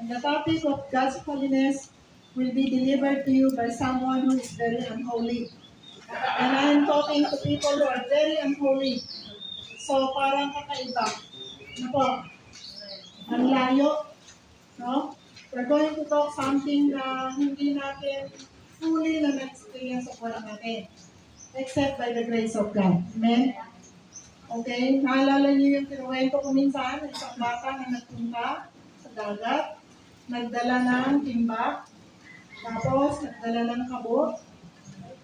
And the topic of God's holiness will be delivered to you by someone who is very unholy. And I am talking to people who are very unholy. So parang kakaiba. Ano po? Ang layo. No? We're going to talk something na hindi natin fully na na-experience sa buhay natin. Except by the grace of God. Amen? Okay? Naalala niyo yung kinuwento ko minsan, isang bata na nagpunta sa dagat, nagdala ng timba, tapos nagdala ng kabot,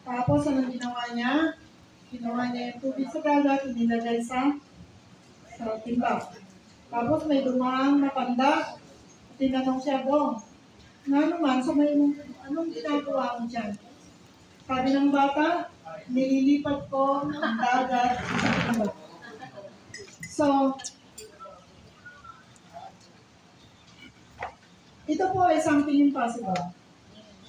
tapos anong ginawa niya? Ginawa niya yung tubig sa dagat, inilagay sa timba. Tapos may dumaang matanda, tinanong siya, Bong, nga naman, so may, anong ginagawa mo dyan? Sabi ng bata, nililipat ko ang dagat sa timba. So, ito po ay something impossible.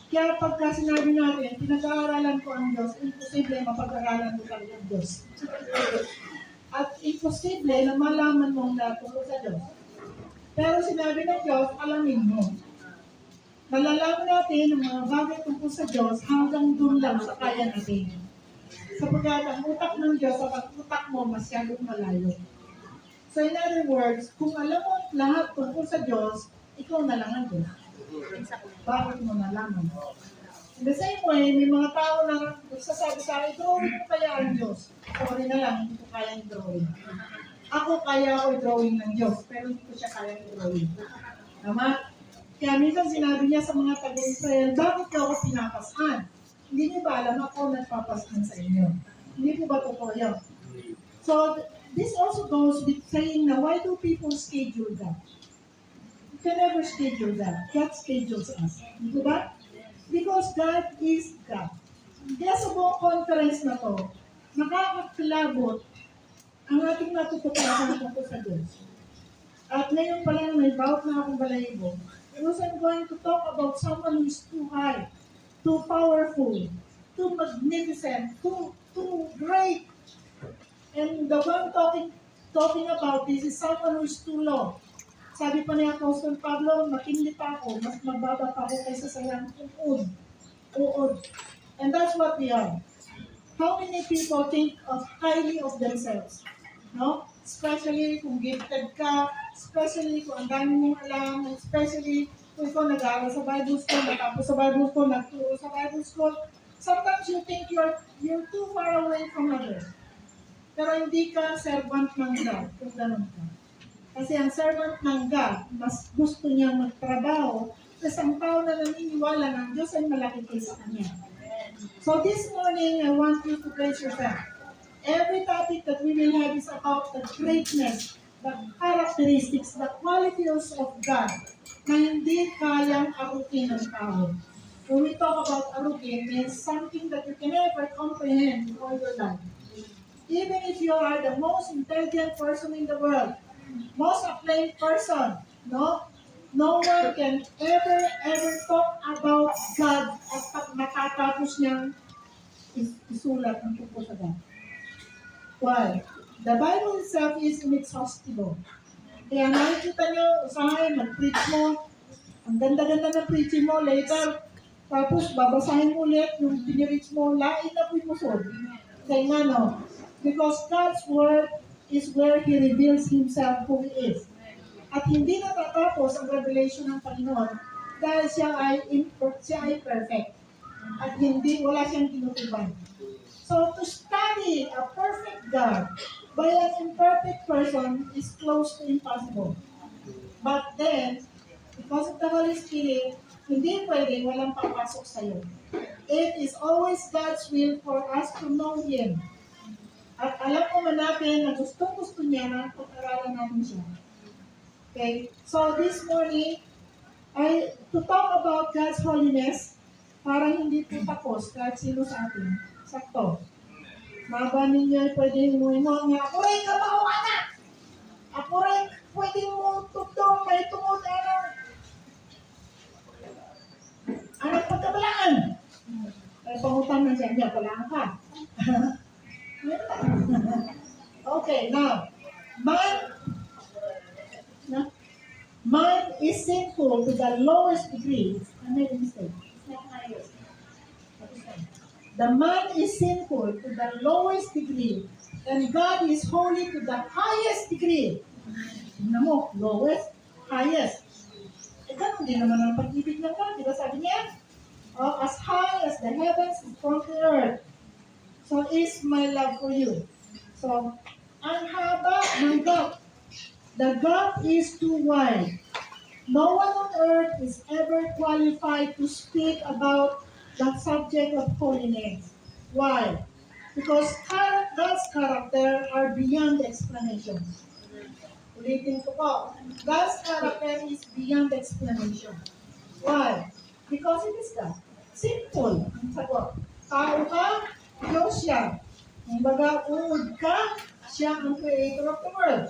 Kaya pagka sinabi natin, pinag-aaralan ko ang Diyos, imposible mapag-aaralan mo talaga ang Diyos. At imposible na malaman mo ang lahat tungkol sa Diyos. Pero sinabi ng Diyos, alamin mo. Malalaman natin ang mga bagay tungkol sa Diyos hanggang doon lang sa kaya natin. Sapagkat ang utak ng Diyos at ang utak mo masyadong malayo. So in other words, kung alam mo lahat tungkol sa Diyos, ikaw na lang ang Diyos. Bakit mo nalaman? In the same way, may mga tao na nagsasabi sa akin, drawing mo kaya ang Diyos. Sorry na lang, hindi ko kaya yung drawing. Ako kaya ako drawing ng Diyos, pero hindi ko siya kaya yung drawing. Tama? Kaya minsan sinabi niya sa mga taga-Israel, bakit ka ako pinapasan? Hindi niyo ba alam ako nagpapasan sa inyo? Hindi po ba totoo yun? So, this also goes with saying na why do people schedule that? You can never schedule that. God schedules us. Di ba? Because God is God. Kaya sa buong conference na to, nakakakilabot ang ating natutuklasan tungkol sa Diyos. At ngayon pa lang may bawat na akong balahibo. Because I'm going to talk about someone who is too high, too powerful, too magnificent, too great. And the one talking about this is someone who is too low. Sabi pa ni Apostol Pablo, makinli pa ako, mas magbaba pa ako kaysa sa yang uod. And that's what we are. How many people think of highly of themselves? No? Especially kung gifted ka, especially kung ang dami mong alam, especially kung ikaw nag-aaral sa Bible School, natapos sa Bible School, nagturo sa Bible School. Sometimes you think you're too far away from others. Pero hindi ka servant ng God, kung ganun ka. Kasi ang servant ng God, mas gusto niyang magtrabaho kasi ang tao na naniniwala ng Diyos ay malaki kaysa kanya. So this morning, I want you to brace yourself. Every topic that we will have is about the greatness, the characteristics, the qualities of God na hindi kayang arutin ng tao. When we talk about arutin, it's something that you can never comprehend in all your life. Even if you are the most intelligent person in the world, most acclaimed person, no one can ever talk about God at matatapos niyang isulat ng tungkol sa God. Why? The Bible itself is inexhaustible. Kaya nakikita niyo, usahay, mag-preach mo, ang ganda-ganda na preaching mo, later, tapos babasahin mo ulit yung pinirich mo, lain na po yung musod. Kaya nga no, because God's Word is where He reveals Himself who He is. At hindi natatapos ang revelation ng Panginoon dahil siya ay perfect. At wala siyang tinutuban. So to study a perfect God by an imperfect person is close to impossible. But then, because of the Holy Spirit, hindi pwede walang papasok sa'yo. It is always God's will for us to know Him. At alam naman natin na gusto niya na pag-aralan natin siya. Okay? So this morning, to talk about God's holiness, para hindi po tapos kahit sino sa atin. Sakto. Maba ninyo pwede mo nga, ako rin kabawa na! Ako rin pwede mo tutong, may tungod, anak pagkabalaan! Ay pangutang na siya, palaan ka. Okay, now, man is sinful to the lowest degree. I made a mistake. It's not highest. The man is sinful to the lowest degree, and God is holy to the highest degree. Tingnan mo, lowest, highest. Eh, ganun din naman ang pag-ibig ng God. Diba sabi niya? As high as the heavens is from the earth, so is my love for you. So, ang haba ng gap. The gap is too wide. No one on earth is ever qualified to speak about the subject of holiness. Why? Because God's character are beyond explanation. Ulitin ko po. God's character is beyond explanation. Why? Because it is God. Simple ang sagot. Tao ka, Diyos siya. Kumbaga, uod ka, siya ang creator of the world.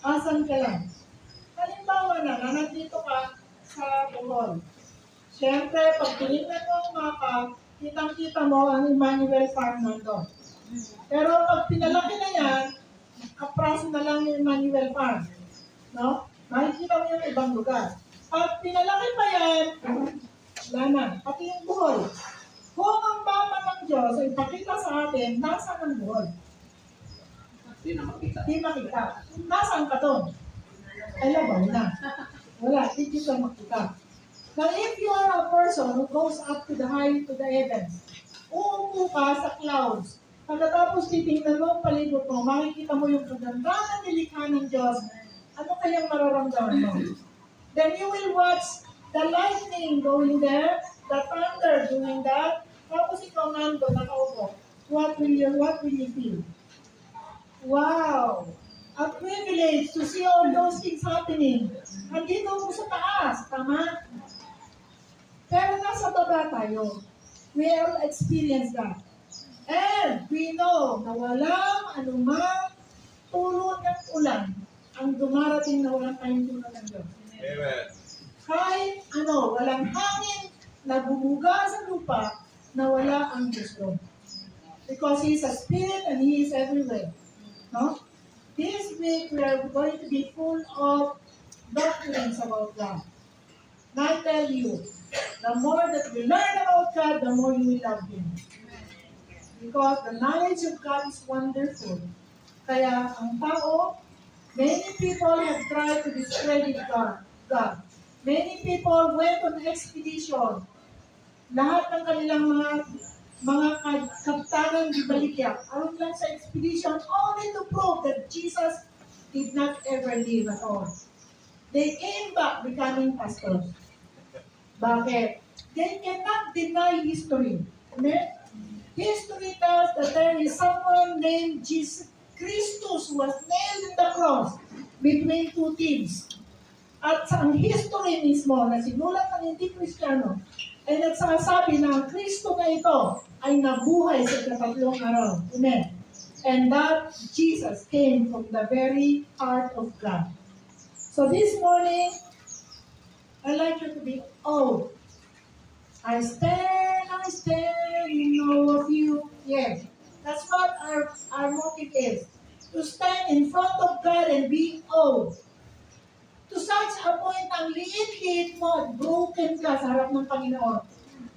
Asan ka lang? Halimbawa na, nandito ka sa Bohol. Siyempre, pag tinignan mo ang mapa, kitang-kita mo ang Emmanuel Farm nandun. Pero pag pinalaki na yan, kapraso na lang yung Emmanuel Farm. No? Makikita mo yung ibang lugar. Pag pinalaki pa yan, wala na. Pati yung Bohol. Kung ang mapa ng Diyos ay ipakita sa atin, nasaan ang Bohol? Hindi na makita. Hindi makita. Nasaan ka doon? Ay, labaw na. Wala, hindi ka makita. Now, if you are a person who goes up to the heavens, uupo ka sa clouds, pagkatapos titingnan mo ang palibot mo, makikita mo yung kagandahan ng nilikha ng Diyos, ano kayang mararamdaman mo? Then you will watch the lightning going there, the thunder doing that, tapos ikaw nando, nakaupo. What will you feel? Wow! A privilege to see all those things happening. Andito mo sa taas, tama? Pero nasa baba tayo. We all experience that. And we know na walang anumang tulong ng ulan ang dumarating na walang tayong tulong ng Diyos. Amen. Kahit walang hangin na bumuga sa lupa na wala ang Diyos doon. Because He is a spirit and He is everywhere. No? This week we are going to be full of doctrines about God. And I tell you, the more that we learn about God, the more you will love Him. Because the knowledge of God is wonderful. Kaya ang tao, many people have tried to discredit God. Many people went on expedition. Lahat ng kanilang mga kaptangan di balikya, aron lang sa expedition only to prove that Jesus did not ever live at all. They came back becoming pastors. Bakit? They cannot deny history. Amen? History tells that there is someone named Jesus Christus who was nailed in the cross between two thieves. At sa ang history mismo na sinulat ng hindi Kristiyano ay nagsasabi na ang Kristo na ito ay nabuhay sa ikatlong araw. Amen. And that Jesus came from the very heart of God. So this morning, I'd like you to be awed. I stand in awe of you. Yes, that's what our motive is. To stand in front of God and be awed. To such a point, ang liit-liit mo at broken ka sa harap ng Panginoon.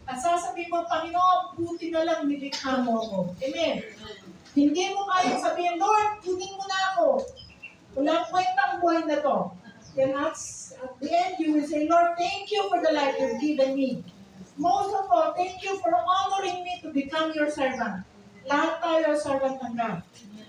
At sasabihin mo, Panginoon, buti na lang nilikha mo ako. Amen. Hindi mo kayang sabihin, Lord, kunin mo na ako. Walang kwentang buhay na to. Then at the end, you will say, Lord, thank you for the life you've given me. Most of all, thank you for honoring me to become your servant. Lahat tayo servant ng God.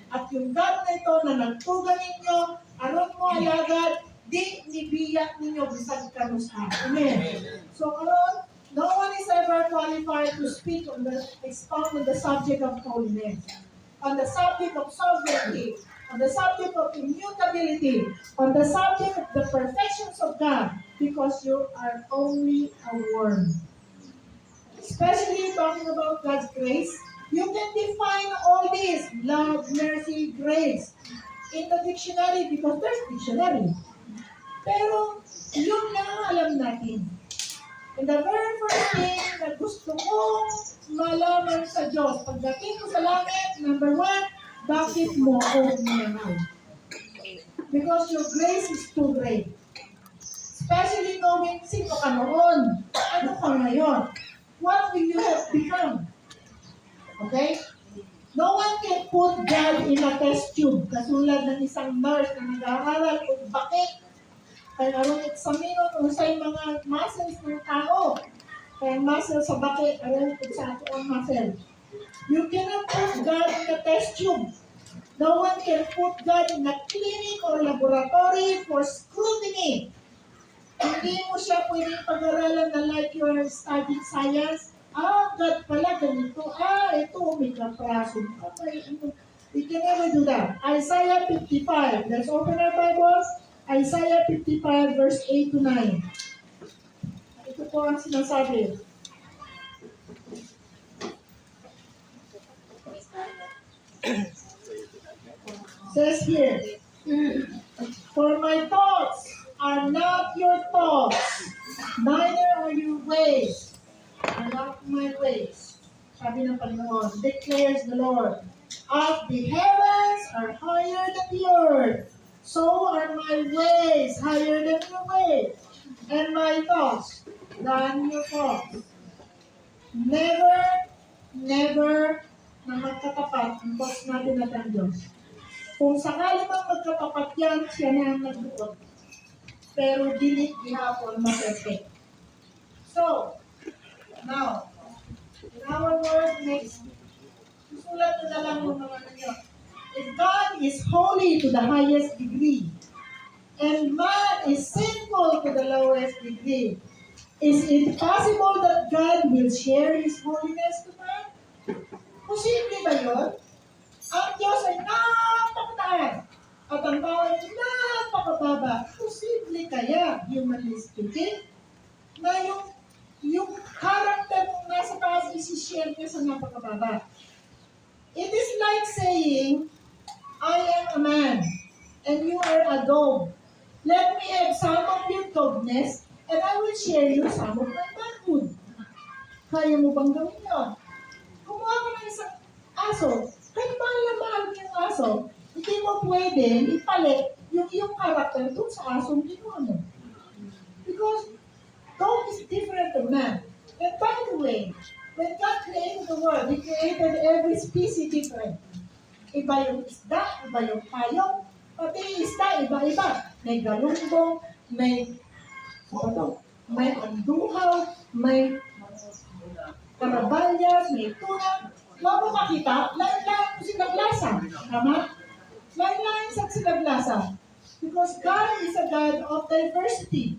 At yung God na ito na nagtugan ninyo, aron mo alagad, di nibiyak ninyo bisag kanusa. Amen. So, aron, no one is ever qualified to speak on expound on the subject of holiness, on the subject of sovereignty, on the subject of immutability, on the subject of the perfections of God, because you are only a worm. Especially talking about God's grace, you can define all this, love, mercy, grace, in the dictionary because there's dictionary. Pero, yun lang ang alam natin. And the very first thing na gusto kong malaman sa Diyos, pagdating ko sa langit, number one, bakit mo ako minahal? Because your grace is too great. Especially knowing sino ka noon. Ano ka ngayon? What will you have become? Okay? No one can put God in a test tube. Katulad ng isang nurse na nag-aaral kung bakit. Kaya aron examine kung sa'yo mga muscles ng tao. Kaya muscle sa bakit, aron kung sa ato ang muscle. You cannot put God in a test tube. No one can put God in a clinic or laboratory for scrutiny. Hindi mo siya pwedeng pag-aralan na like you are studying science. God pala ganito. Ito, may kapraso. We can never do that. Isaiah 55. Let's open our Bibles. Isaiah 55 verse 8 to 9. Ito po ang sinasabi. Says here, for my thoughts are not your thoughts, neither are your ways are not my ways. Sabi ng Panginoon, declares the Lord. As the heavens are higher than the earth, so are my ways higher than your ways, and my thoughts than your thoughts. Never, never na magkatapat ang thoughts natin at ang Diyos. Kung sakali mang magkatapat yan, siya na ang nagbuot. Pero dilit gihapon ma-perfect. So, now, in our word next, susulat ko na lang yung mga ninyo. If God is holy to the highest degree, and man is sinful to the lowest degree, is it possible that God will share His holiness to man? Posible ba yun? Ang Diyos ay napakataas at ang tao ay napakababa. Posible kaya, humanly speaking, na yung character kung nasa taas isi-share niya sa napakababa. It is like saying, I am a man and you are a dog. Let me have some of your dogness and I will share you some of my manhood. Kaya mo bang gawin yun? Kumuha ka ng isang aso, kahit mahal na mahal mo yung aso, hindi mo pwede ipalit yung iyong karakter doon sa asong ginawa mo. Because dog is different than man. And by the way, when God created the world, He created every species different. Iba yung isda, iba yung payong, pati isda, iba-iba. May galumbong, may anduhaw, may karabalyas, may tuna. Huwag mo makita, lain-lain mo sinaglasa. Tama? Lain-lain sa sinaglasa. Because God is a God of diversity.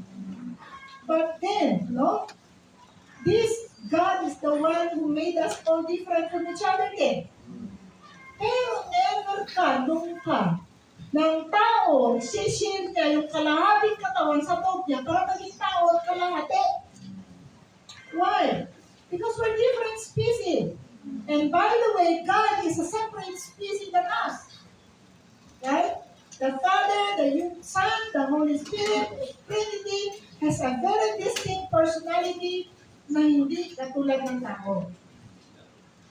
But then, no? This God is the one who made us all different from each other din. Pero never ka, nung ka, ng tao, share niya yung kalahating katawan sa loob niya para maging tao at kalahati. Why? Because we're different species. And by the way, God is a separate species than us. Right? The Father, the Son, the Holy Spirit, the Trinity has a very distinct personality na hindi katulad ng tao.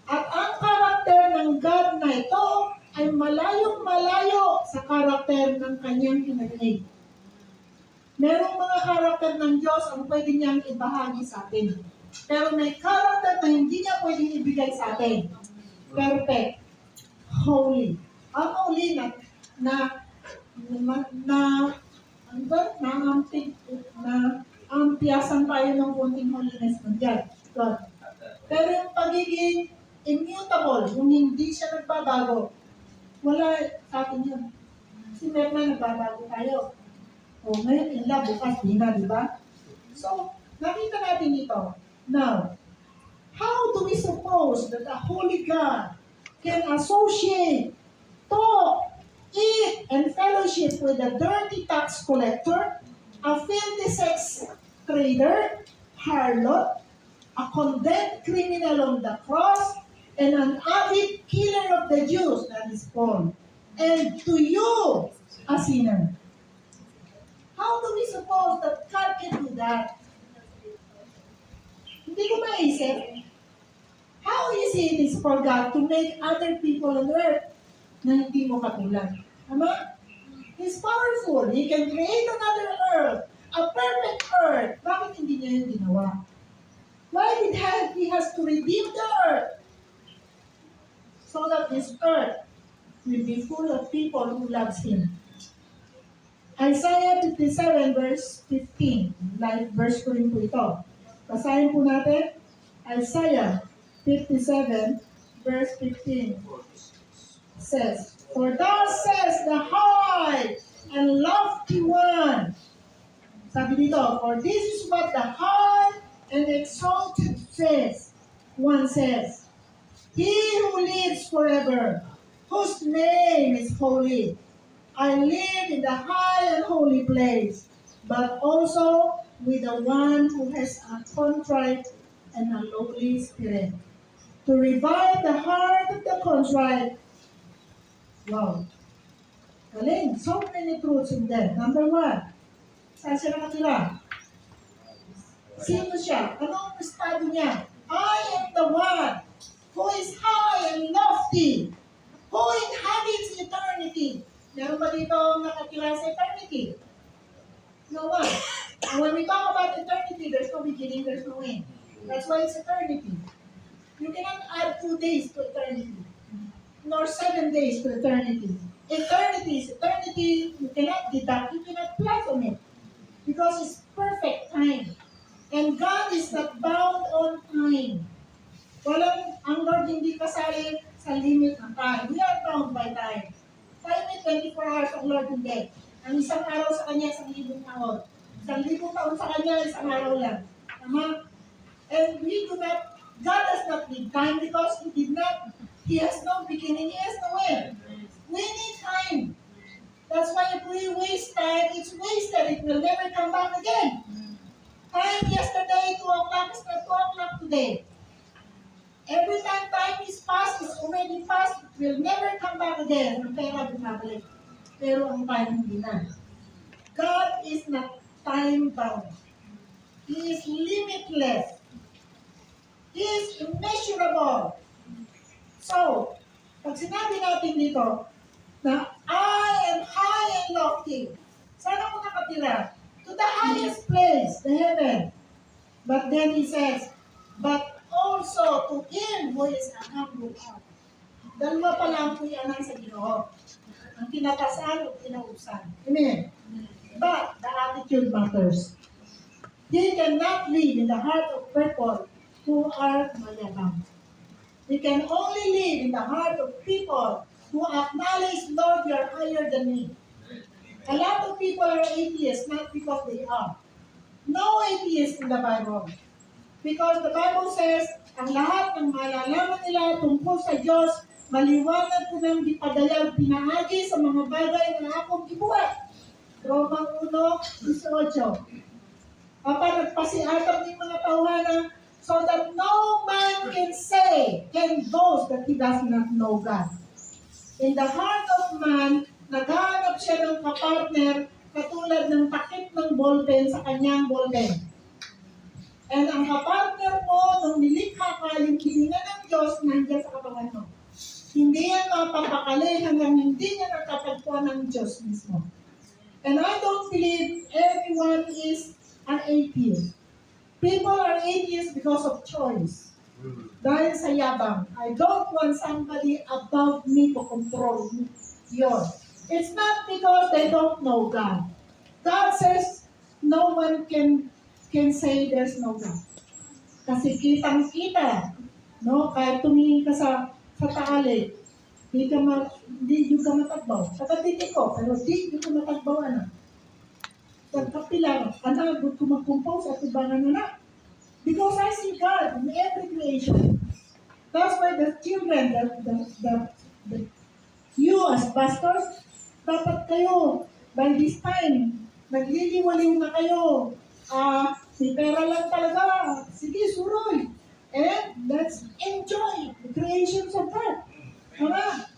At ang karakter ng God na ito ay malayong-malayo sa karakter ng kanyang kinagay. Merong mga karakter ng Diyos ang pwede niyang ibahagi sa atin. Pero may karakter na hindi niya pwedeng ibigay sa atin. Perfect. Holy. Ang holy ampiyasan tayo ng konting holiness ng God. Pero yung pagiging immutable, yung hindi siya nagbabago, wala sa atin yun. Kasi meron nagbabago tayo. O ngayon, ila, bukas, di na, di ba? So, nakita natin ito. Now, how do we suppose that a holy God can associate, talk, eat, and fellowship with a dirty tax collector, a filthy sex trader, harlot, a condemned criminal on the cross, and an avid killer of the Jews, that is Paul, and to you, a sinner? How do we suppose that God can do that? Hindi ko maisip. How easy it is for God to make other people on earth na hindi mo katulad. Tama? He's powerful. He can create another earth, a perfect earth. ginawa. Why did He has to redeem the earth? So that this earth will be full of people who loves Him. Isaiah 57 verse 15. Live verse ko rin po ito. Basahin po natin. Isaiah 57 verse 15 says, For thus says the high and lofty one. Sabi dito, for this is what the high and exalted one says, He who lives forever, whose name is holy. I live in the high and holy place, but also with the one who has a contrite and a lowly spirit, to revive the heart of the contrite. Wow. Galing. So many truths in there. Number one, saan siya nakatira? Sino siya? Anong estado niya? I am the one who is high and lofty, who inhabits eternity. Meron ba dito nakatira sa eternity? No one. And when we talk about eternity, there's no beginning, there's no end. That's why it's eternity. You cannot add 2 days to eternity, nor 7 days to eternity. Eternity is eternity. You cannot deduct, you cannot plus on it. Because it's perfect time. And God is not bound on time. Ang Lord hindi kasali sa limit ng time. We are bound by time. Time is 24 hours ang Lord hindi. Ang isang araw sa Kanya, 1,000 taon. 1,000 taon sa Kanya, isang araw lang. Tama? And we do not, God does not need time because He has no beginning, He has no end. We need time. That's why if we waste time, it's wasted. It will never come back again. Time yesterday, 2 o'clock is not 2 o'clock today. Every time time is past, it's already past, it will never come back again. Ang pera bumabalik. Pero ang time hindi na. God is not time-bound. He is limitless. He is immeasurable. So, pag sinabi natin dito, na I am high and lofty. Saan ako nakatira? To the highest place, the heaven. But then He says, but also to Him who is an humble heart. Dalawa pa lang po yan sa Ginoo. Ang kinakasan o kinausan. Amen? But the attitude matters. He cannot live in the heart of people who are mayabang. He can only live in the heart of people who acknowledge, Lord, you are higher than me. A lot of people are atheists, not because they are. No atheists in the Bible. Because the Bible says, ang lahat ng malalaman nila tungkol sa Diyos, maliwanag ko ng dipadayag pinahagi sa mga bagay na akong gibuhat. Roma 1:18. Papa, nagpasiatag ng mga tauhana so that no man can boast that he does not know God. In the heart of man, naghahanap siya ng kapartner katulad ng takip ng ballpen sa kanyang ballpen. And ang kapartner mo, nung nilikha ka, yung hininga ng Diyos, nandiyan sa katawan mo. Hindi yan mapapakali hanggang hindi niya nakapagpuan ng Diyos mismo. And I don't believe everyone is an atheist. People are atheists because of choice. Dahil sa yabang. I don't want somebody above me to control me. Yun. It's not because they don't know God. God says no one can say there's no God. Kasi kitang-kita, no? Kahit tumingin ka sa taali, di ka matagbaw. Sa katitik ko, pero di ka matagbaw, ano? Pagkapilar, anak, good ko mag-compose at ibangan na. Because I see God in every creation. That's why the children, you as pastors, dapat kayo, by this time, nagliliwaliw na kayo. Si pera lang talaga. Sige, suroy. And let's enjoy the creations of God. Tama?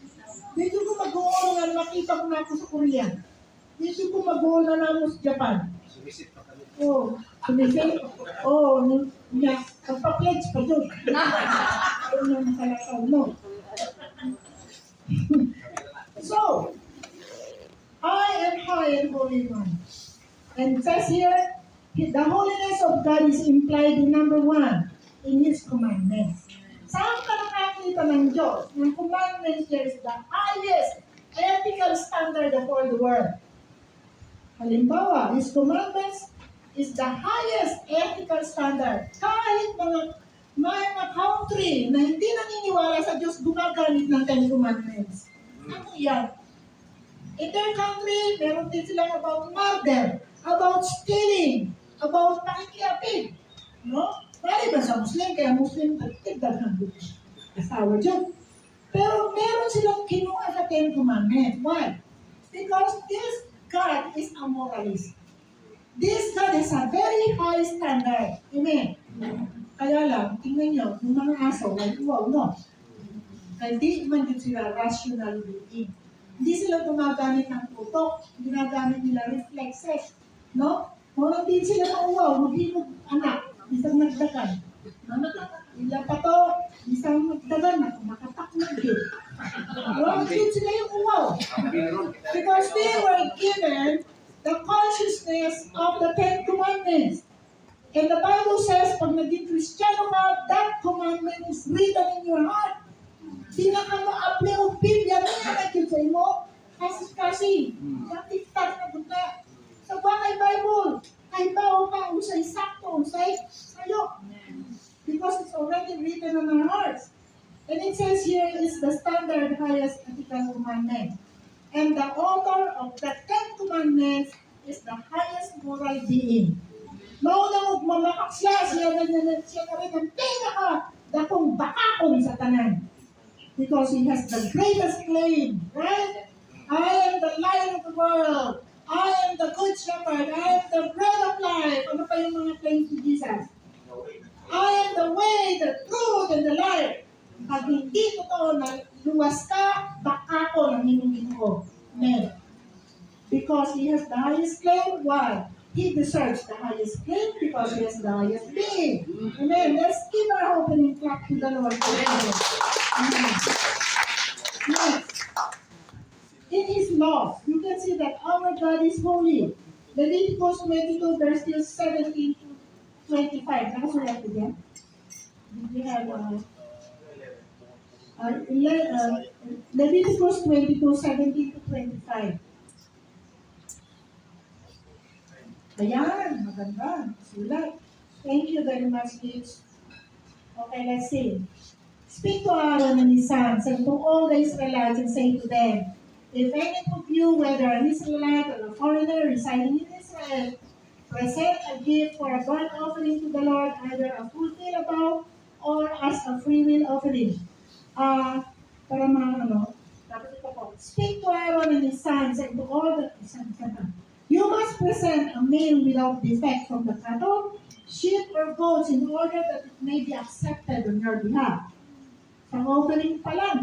Dito ko mag-uulan, makita ko na ako sa Korea. Dito ko mag-uulan na ako sa Japan. Sumisit pa kami. Oh, sumisit. Oh, niya. Pagpa-pledge pa doon. Ano na nakalakaw, no? So, I am high and holy one. And it says here, The holiness of God is implied in number 1, in His commandments. Saan ka nakakita ng Diyos? Yung commandments here is the highest ethical standard of all the world. Halimbawa, His commandments is the highest ethical standard. Kahit mga country na hindi naniniwala sa Diyos gumagamit ng Ten Commandments. Ano yan? In their country, meron din silang about murder, about stealing, about pakikiapid. No? Maliban sa Muslim, kaya Muslim, tigdag ng asawa dyan. Pero meron silang kinuha sa Ten Commandments. Why? Because this God is a moralist. This God is a very high standard. Amen? Kaya lang, tingnan nyo, yung mga aso, like, wow, no? Kaya di man din sila rational being. Hindi sila gumagamit ng utok, ginagamit nila reflexes. No? Kung din sila mauwaw, maghimog anak, isang nagdagan. Ilan pa to, isang nagdagan, makataknag yun. Wala din sila yung uwaw. Because they were given the consciousness of the Ten Commandments. And the Bible says, pag naging Kristiyano ka, that commandment is written in your heart. Di na ka ma-apply o Biblia na yan sa imo. Kasi, tiktak na bunta. Sa bakay Bible, kay bao ka, usay sakto, usay sayo. Because it's already written on our hearts. And it says here is the standard highest ethical commandment. And the author of the Ten Commandments is the highest moral being. Mauna magmamakak siya na rin ang pinaka-dakong bakakong sa tanan. Because he has the greatest claim, right? I am the light of the world. I am the good shepherd. I am the bread of life. Ano pa yung mga claims ni Jesus? I am the way, the truth, and the life. Pag hindi totoo na luwas ka, baka ko ng hinungin ko. Amen. Because he has the highest claim. Why? He deserves the highest claim because he has the highest being. Amen. Let's give our opening clap to the Lord. Amen. Next. In His law, you can see that our God is holy. Leviticus 22 verses 17 to 25. Nakasulat ko dyan? We have Leviticus 22, 17 to 25. Ayan, maganda. Sulat. Thank you very much, kids. Okay, let's see. Speak to Aaron and his sons and to all the Israelites and say to them, if any of you, whether an Israelite or a foreigner residing in Israel, present a gift for a burnt offering to the Lord, either a full meal above or as a free will offering. Para dapat ito po. Speak to Aaron and his sons and to all the you must present a male without defect from the cattle, sheep, or goats in order that it may be accepted on your behalf. Sa offering pa lang,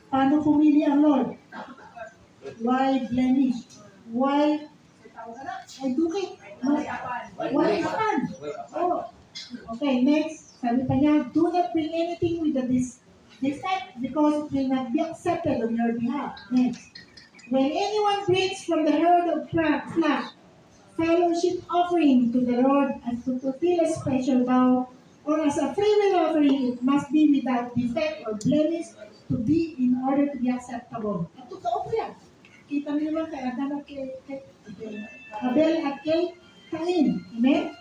paano pumili ang Lord? Why blemish? Why educate? Why apan? Oh. Okay, next. Sabi pa niya, do not bring anything with a defect because it will not be accepted on your behalf. Next. When anyone brings from the herd of flock, fellowship offering to the Lord as to fulfill a special vow, or as a free will offering, it must be without defect or blemish to be in order to be acceptable. At totoo po yan. Kita niyo naman kay Adam at kay Abel at kay Cain. Amen?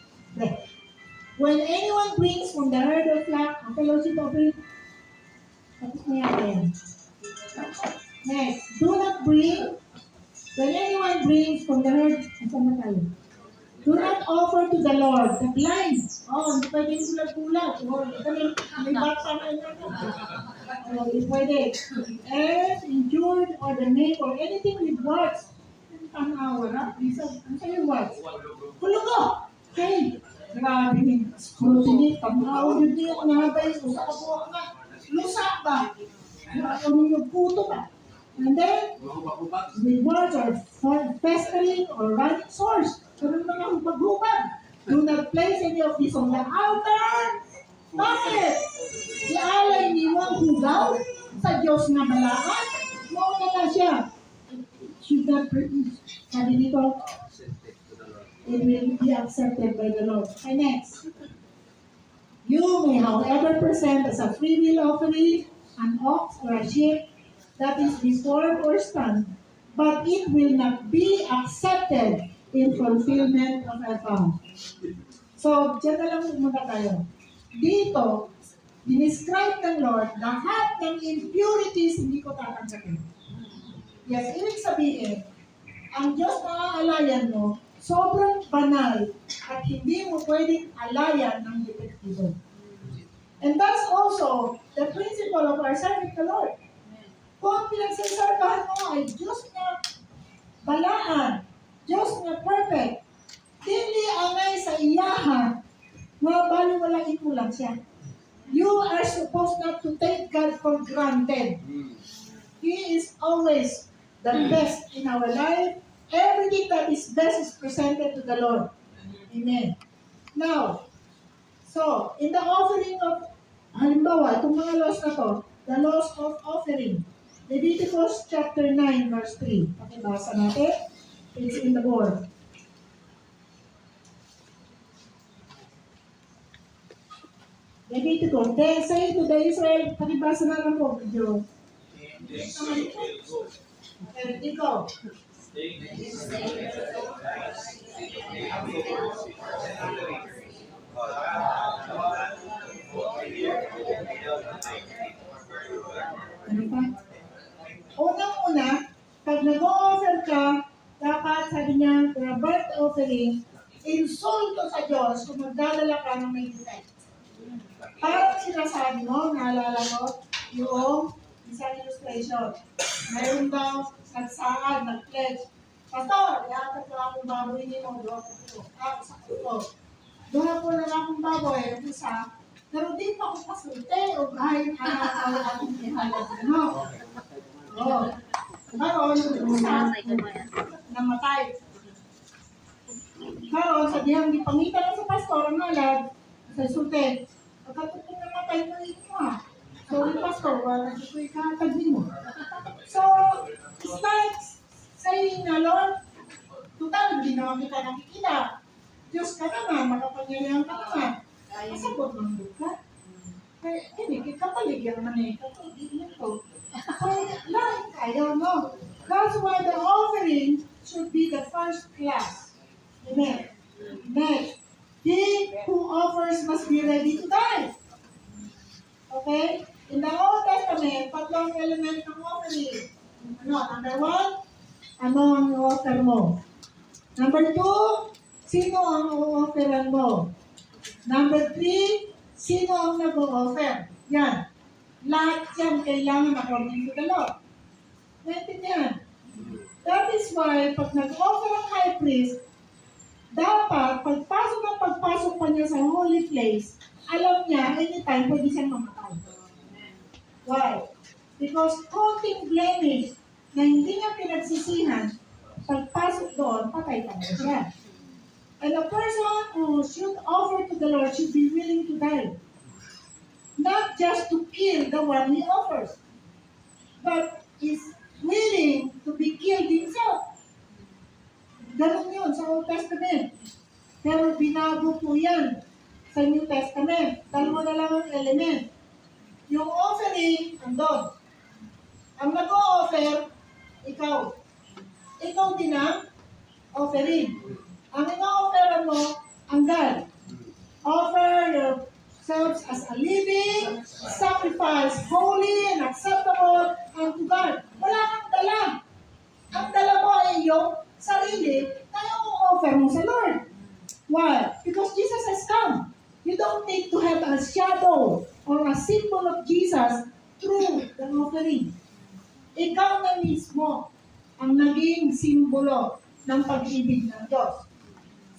When anyone brings from the herd of flock, a fellowship offering, tapos na yan. Next, do not bring, when anyone brings from the herd, do not offer to the Lord the blind. Oh, hindi pwede yung bulag-bulag. May bata na yun. Oh, hindi pwede. And injured or the nape or anything with words. Pang-awa na. Ano sa'yo words? Hulugo! Okay. Grabe yun. Scrutiny. Pang-awa yun din yung nahabay. Lusa ka buwak na. Lusa ba? Ano yung puto ka? And then, with words or festering or running swords. Karoon mga hubag-hubag. Do not place any of this on the altar. Bakit? Ialay niyo ang hugaw sa Diyos na balaan. Mauna na siya. Should not produce. Sabi dito, it will be accepted by the Lord. Okay, next. You may, however, present as a free will offering an ox or a sheep that is deformed or stunned, but it will not be accepted in fulfillment of a vow. So, dyan na lang muna tayo. Dito, dinescribe ng Lord, lahat ng impurities hindi ko tatanggapin. Yes, ibig sabihin, ang Diyos na aalayan mo, sobrang banal at hindi mo pwedeng alayan ng depektibo. And that's also the principle of our serving the Lord. Kung ang pinagsaserbahan mo ay Diyos na balaan, Diyos na perfect, dili angay sa iyaha, nga bali wala ikulang siya. You are supposed not to take God for granted. He is always the best in our life. Everything that is best is presented to the Lord. Amen. Now, so, in the offering of, halimbawa, itong mga laws na to, the laws of offering. Leviticus chapter 9, verse 3. Pakibasa natin. It's in the board. Leviticus, then say to the Israel, pakibasa na lang po, video. Okay, ikaw. Ano pa? Unang-una, pag nag-o-offer ka, dapat sabi niya, for a burnt offering, insulto sa Diyos kung magdadala ka ng may defect. Parang sinasabi mo, naalala ko, yung isang illustration. Mayroon daw, nagsaad, nag-pledge. Pastor, yata ko akong baboy ni mo, doon ko. Sa ko. Doon ko lang akong baboy, yung isa. Pero di pa ako pasulte, o kahit ang ating ihalat. No? Oo. Karoon, yung isa, namatay. Karoon, sabihan, di pangita lang sa pastor, ang halad, sa sulte. Pagkatapos namatay mo ito ha. Sorry, pastor, wala ko ikatag mo. So, it's like saying na, Lord, tutal, hindi naman kita nakikita. Diyos ka naman, makapangyarihan ka naman. Masabot ng buka. Kaya, hindi, kapaligyan man eh. Kapaligyan to. So, lahat kayo, no? That's why the offering should be the first class. Amen. Next, he who offers must be ready to die. Okay? In the Old Testament, tatlong element ng offering. Ano? Number 1, ano ang offer mo? Number 2, sino ang offeran mo? Number 3, sino ang nag-o-offer? Yan. Lahat yan kailangan according to the law. Naintindihan? That is why, pag nag-offer ang high priest, dapat, pagpasok pa niya sa holy place, alam niya, anytime, pwede siyang mamatay. Why? Because konting blemish na hindi niya pinagsisihan, pagpasok doon, patay talaga siya. And a person who should offer to the Lord should be willing to die. Not just to kill the one he offers, but is willing to be killed himself. Ganun yun sa Old Testament. Pero binago po yan sa New Testament. Dalawa na lang ang element. Yung offering, andon. Ang nag-o-offer, ikaw. Ikaw din ang offering. Ang ina-offeran mo, ang God. Offer yourselves as a living sacrifice, holy and acceptable unto God. Wala kang dala. Ang dala mo ay iyong sarili na i-offer mo sa Lord. Why? Because Jesus has come. You don't need to have a shadow or a symbol of Jesus through the offering. Ikaw na mismo ang naging simbolo ng pag-ibig ng Diyos.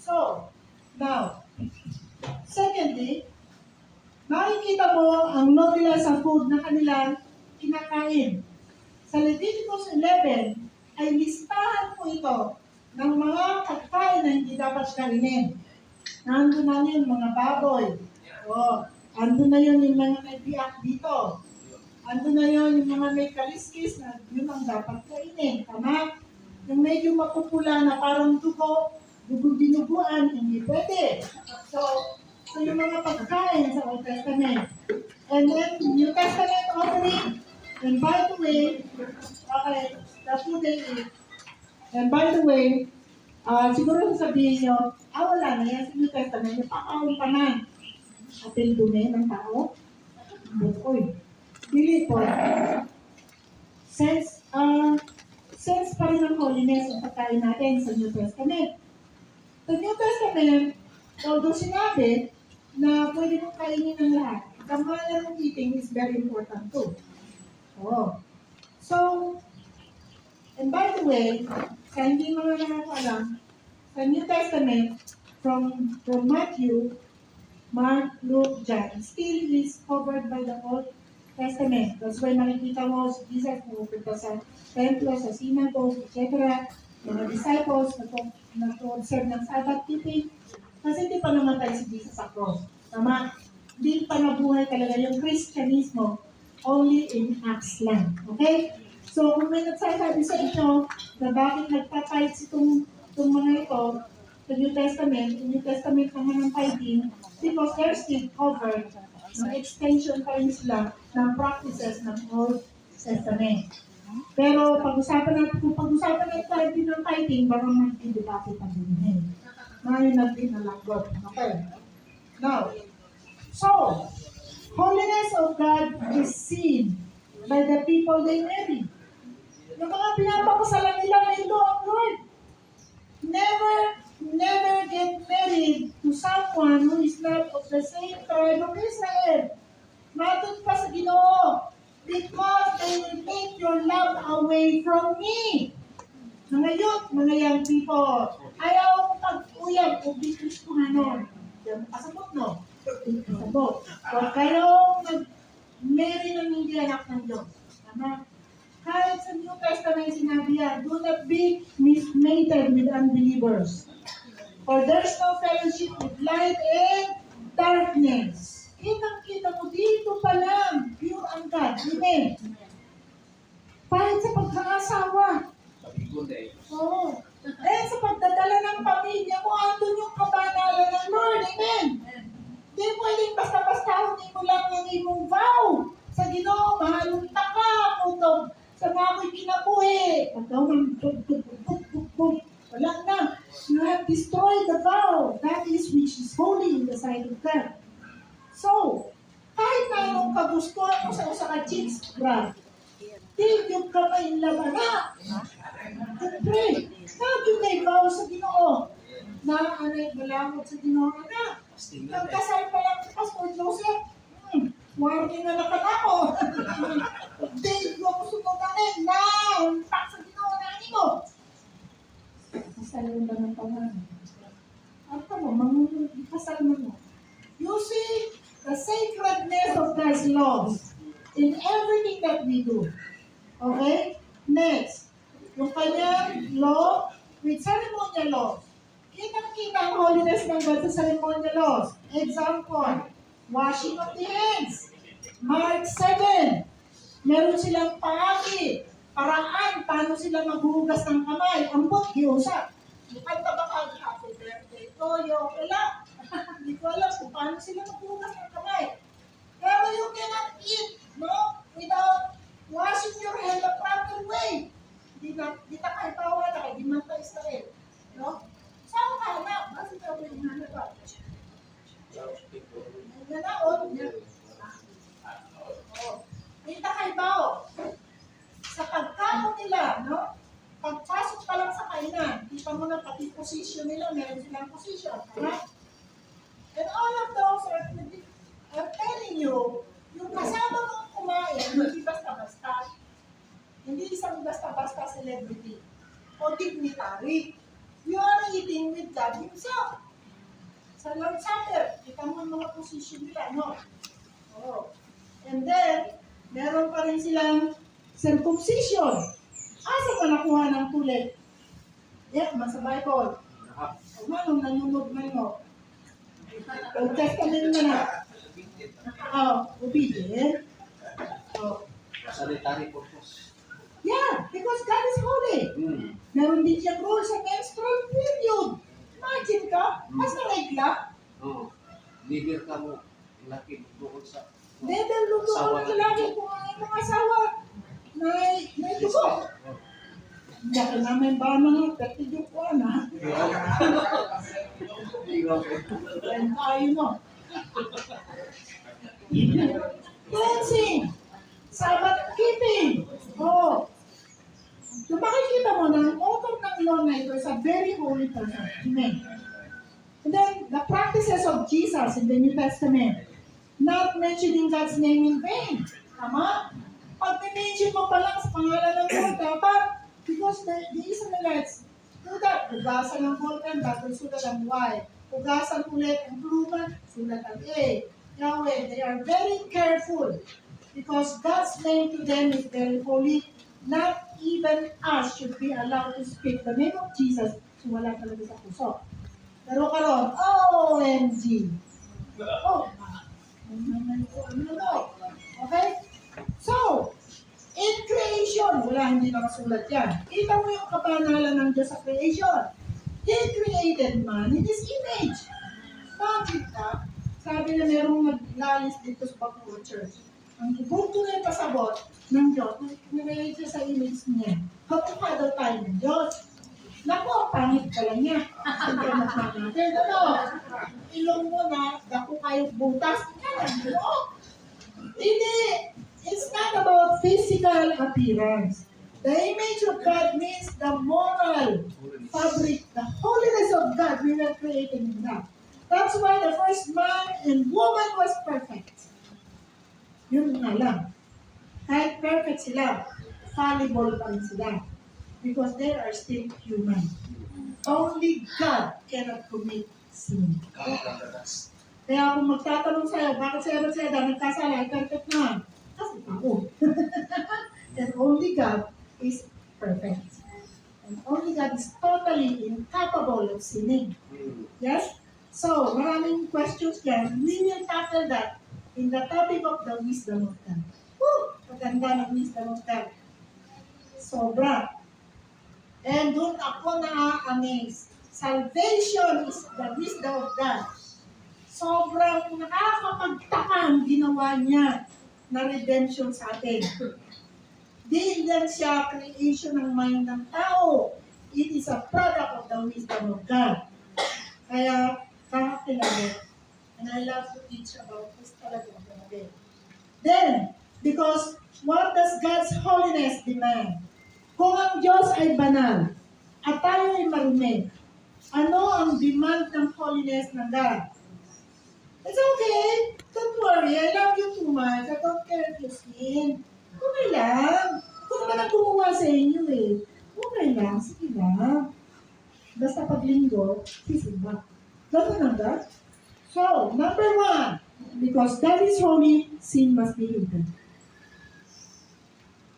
So, now, secondly, makikita mo ang law nila sa food na kanilang kinakain. Sa Leviticus 11, ay listahan po ito ng mga pagkain na hindi dapat kainin. Nandun na yun mga baboy. O, andun na yun yung mga may biak dito. Andun na yun yung mga may kaliskis na yun ang dapat kainin. Tama? Yung medyo mapupula na parang dugo, dinuguan, hindi pwede. So yung mga pagkain sa Old Testament. And then, New Testament offering, and by the way, okay, that's what they eat. And by the way, siguro sasabihin nyo, wala na yan sa New Testament, yung pakaon pa na. Ating dumi ng tao. Bukoy. Dili po. Sense pa rin ang holiness ang pagkain natin sa New Testament. Sa New Testament, although sinabi na pwede mong kainin ng lahat, the manner of eating is very important too. Oh. So, and by the way, sa hindi mga nakakalam, sa New Testament, from Matthew, Mark, Luke, John, still is covered by the Old Testament. That's why makikita mo si Jesus pupunta sa templo, sa synagogue, etc. Mga disciples nag-observe ng Sabbath keeping. Kasi hindi pa namatay si Jesus sa cross. Tama? Hindi pa nabuhay talaga yung Christianismo. Only in Acts lang. Okay? So, kung may nagsasabi sa inyo na bakit nagpa-fight itong mga ito sa New Testament, yung New Testament naman ng fighting, because they're still covered ng extension pa rin sila ng practices ng Old Testament. Pero kung pag-usapan natin ng fighting, baka mag-debate pa din. Ngayon natin nalagot. Okay. Now, so, holiness of God is seen by the people they marry. Yung mga pinapakusalan nila na ito ang Lord. Never get married to someone who is not of the same tribe of Israel. Matod pa sa Ginoo, because they will take your love away from me. Mga youth, mga young people, ayaw pag-uyag o bitis ko ano. Diyan, pasabot no? Pasabot. Kung kayong nag-marry ng hindi anak ng Diyos. Tama? Kahit sa New Testament sinabi yan, do not be mated with unbelievers. For there's no fellowship with light and darkness. Kitang-kita mo dito pa lang, pure ang God. Amen. Kahit sa pagkakasawa. Oo. Eh, sa pagdadala ng pamilya mo, andun yung kabanalan ng Lord. Amen. Hindi pwedeng basta-basta hindi mo lang yung imong vow. Sa Ginoo, mahalunta ka, putog. Sa mga ako'y kinabuhi. Pagkaw ng wala na. You have destroyed the vow. That is which is holy in the sight of God. So, kahit na anong kagustuhan mo sa usa ka chicks, brad, yung kamay laban na. Siyempre, yung may vow sa Ginoo na anay balamot sa Ginoo na. Pagkasal pa lang si Pastor Joseph, warning na naman ako. Dave, yung sumundanin na untak sa Ginoo na mo. Kasal ba ng pangalan? At mo, kasal mo. You see the sacredness of God's laws in everything that we do. Okay? Next, yung kanyang law with ceremonial laws. Kitang-kita ang holiness ng God sa ceremonial laws. Example, washing of the hands. Mark 7. Meron silang paraan, paano sila maghuhugas ng kamay. Ambot, giusap. At tabakag, happy birthday, toyo, wala. Hindi ko alam kung paano sila maghuhugas ng kamay. Pero you cannot eat, no? Without washing your hand the proper way. Di ta kahit tawa na, di man ta Israel. No? Saan ka na? Bakit ka yung hanap ba? Nanaon? Di ta kahit bao. Sa pagkaon nila, no? Pagpasok pa lang sa kainan, kita mo na pati position nila, meron silang position. Right? And all of those are telling you, yung kasama mong kumain, hindi basta-basta. Hindi isang basta-basta celebrity o dignitary. You are eating with God Himself. Sa Lord's Supper, kita mo ang mga position nila, no? Oh. And then, meron pa rin silang circumcision. Asa ka nakuha ng tulit? Yeah, sa Bible. O manong nanunod man mo. Old Testament mo na. Obedient. Sanitary purpose. Yeah, because God is holy. Meron din siyang rule sa menstrual period. Imagine ka, mas naigla. Oo. Liver ka mo. Laki bukod sa... Level luto ko ng lalaki kung ang mga asawa na dugo. Dahil namin ba mga pertidyok ko na. Ayun tayo mo. Cleansing. Sabbath keeping. Oh. Kung makikita mo na ang author ng law na ito is a very holy person. Amen. And then, the practices of Jesus in the New Testament, not mentioning God's name in vain. Tama? Pag mention mo pa lang sa pangalan ng Lord, dapat, because the Israelites, do that. Hugasan ng Vulcan, dapat sulat ang Y. Hugasan ulit ang pluman, sulat ang A. Yahweh, they are very careful because God's name to them is very holy. Not even us should be allowed to speak the name of Jesus kung wala talaga sa puso. Pero karon, OMG. Oh, ano to? Okay? So, in creation, wala, hindi nakasulat yan. Kita mo yung kapanalan ng Diyos sa creation. He created man in His image. Bakit ka? Sabi na merong naglalis dito sa Bacoor Church. Ang ibunto na yung pasabot ng Diyos, nag-create siya sa image niya. Kapag daw tayo ng Diyos. Naku, pangit ka lang niya. Sige, natin. Ano? Ilong mo na, dako kayo butas. Ano? Hindi. It's not about physical appearance. The image of God means the moral fabric, the holiness of God we were created in that. That's why the first man and woman was perfect. Yun nga lang. Kahit perfect sila, fallible pa rin sila. Because they are still human. Only God cannot commit sin. Kaya kung magtatanong sa'yo, bakit sa'yo nagkasala, perfect na. Kasi ako. And only God is perfect. And only God is totally incapable of sinning. Yes? So, maraming questions dyan. We will tackle that in the topic of the wisdom of God. Woo! Maganda ng wisdom of God. Sobra. And doon ako na-amaze. Salvation is the wisdom of God. Sobrang nakakapagtaka ang ginawa niya na redemption sa atin. Di lang siya creation ng mind ng tao. It is a product of the wisdom of God. Kaya, kakakilala. And I love to teach about this talaga. Then, because what does God's holiness demand? Kung ang Diyos ay banal, at tayo ay marumi, ano ang demand ng holiness ng God? It's okay. Don't worry. I love you too much. I don't care if you sin. Okay lang. Kung naman ang gumawa sa inyo eh. Okay lang. Sige lang. Basta paglinggo, sisimba. Ganun ang God. So, number one, because God is holy, sin must be hidden.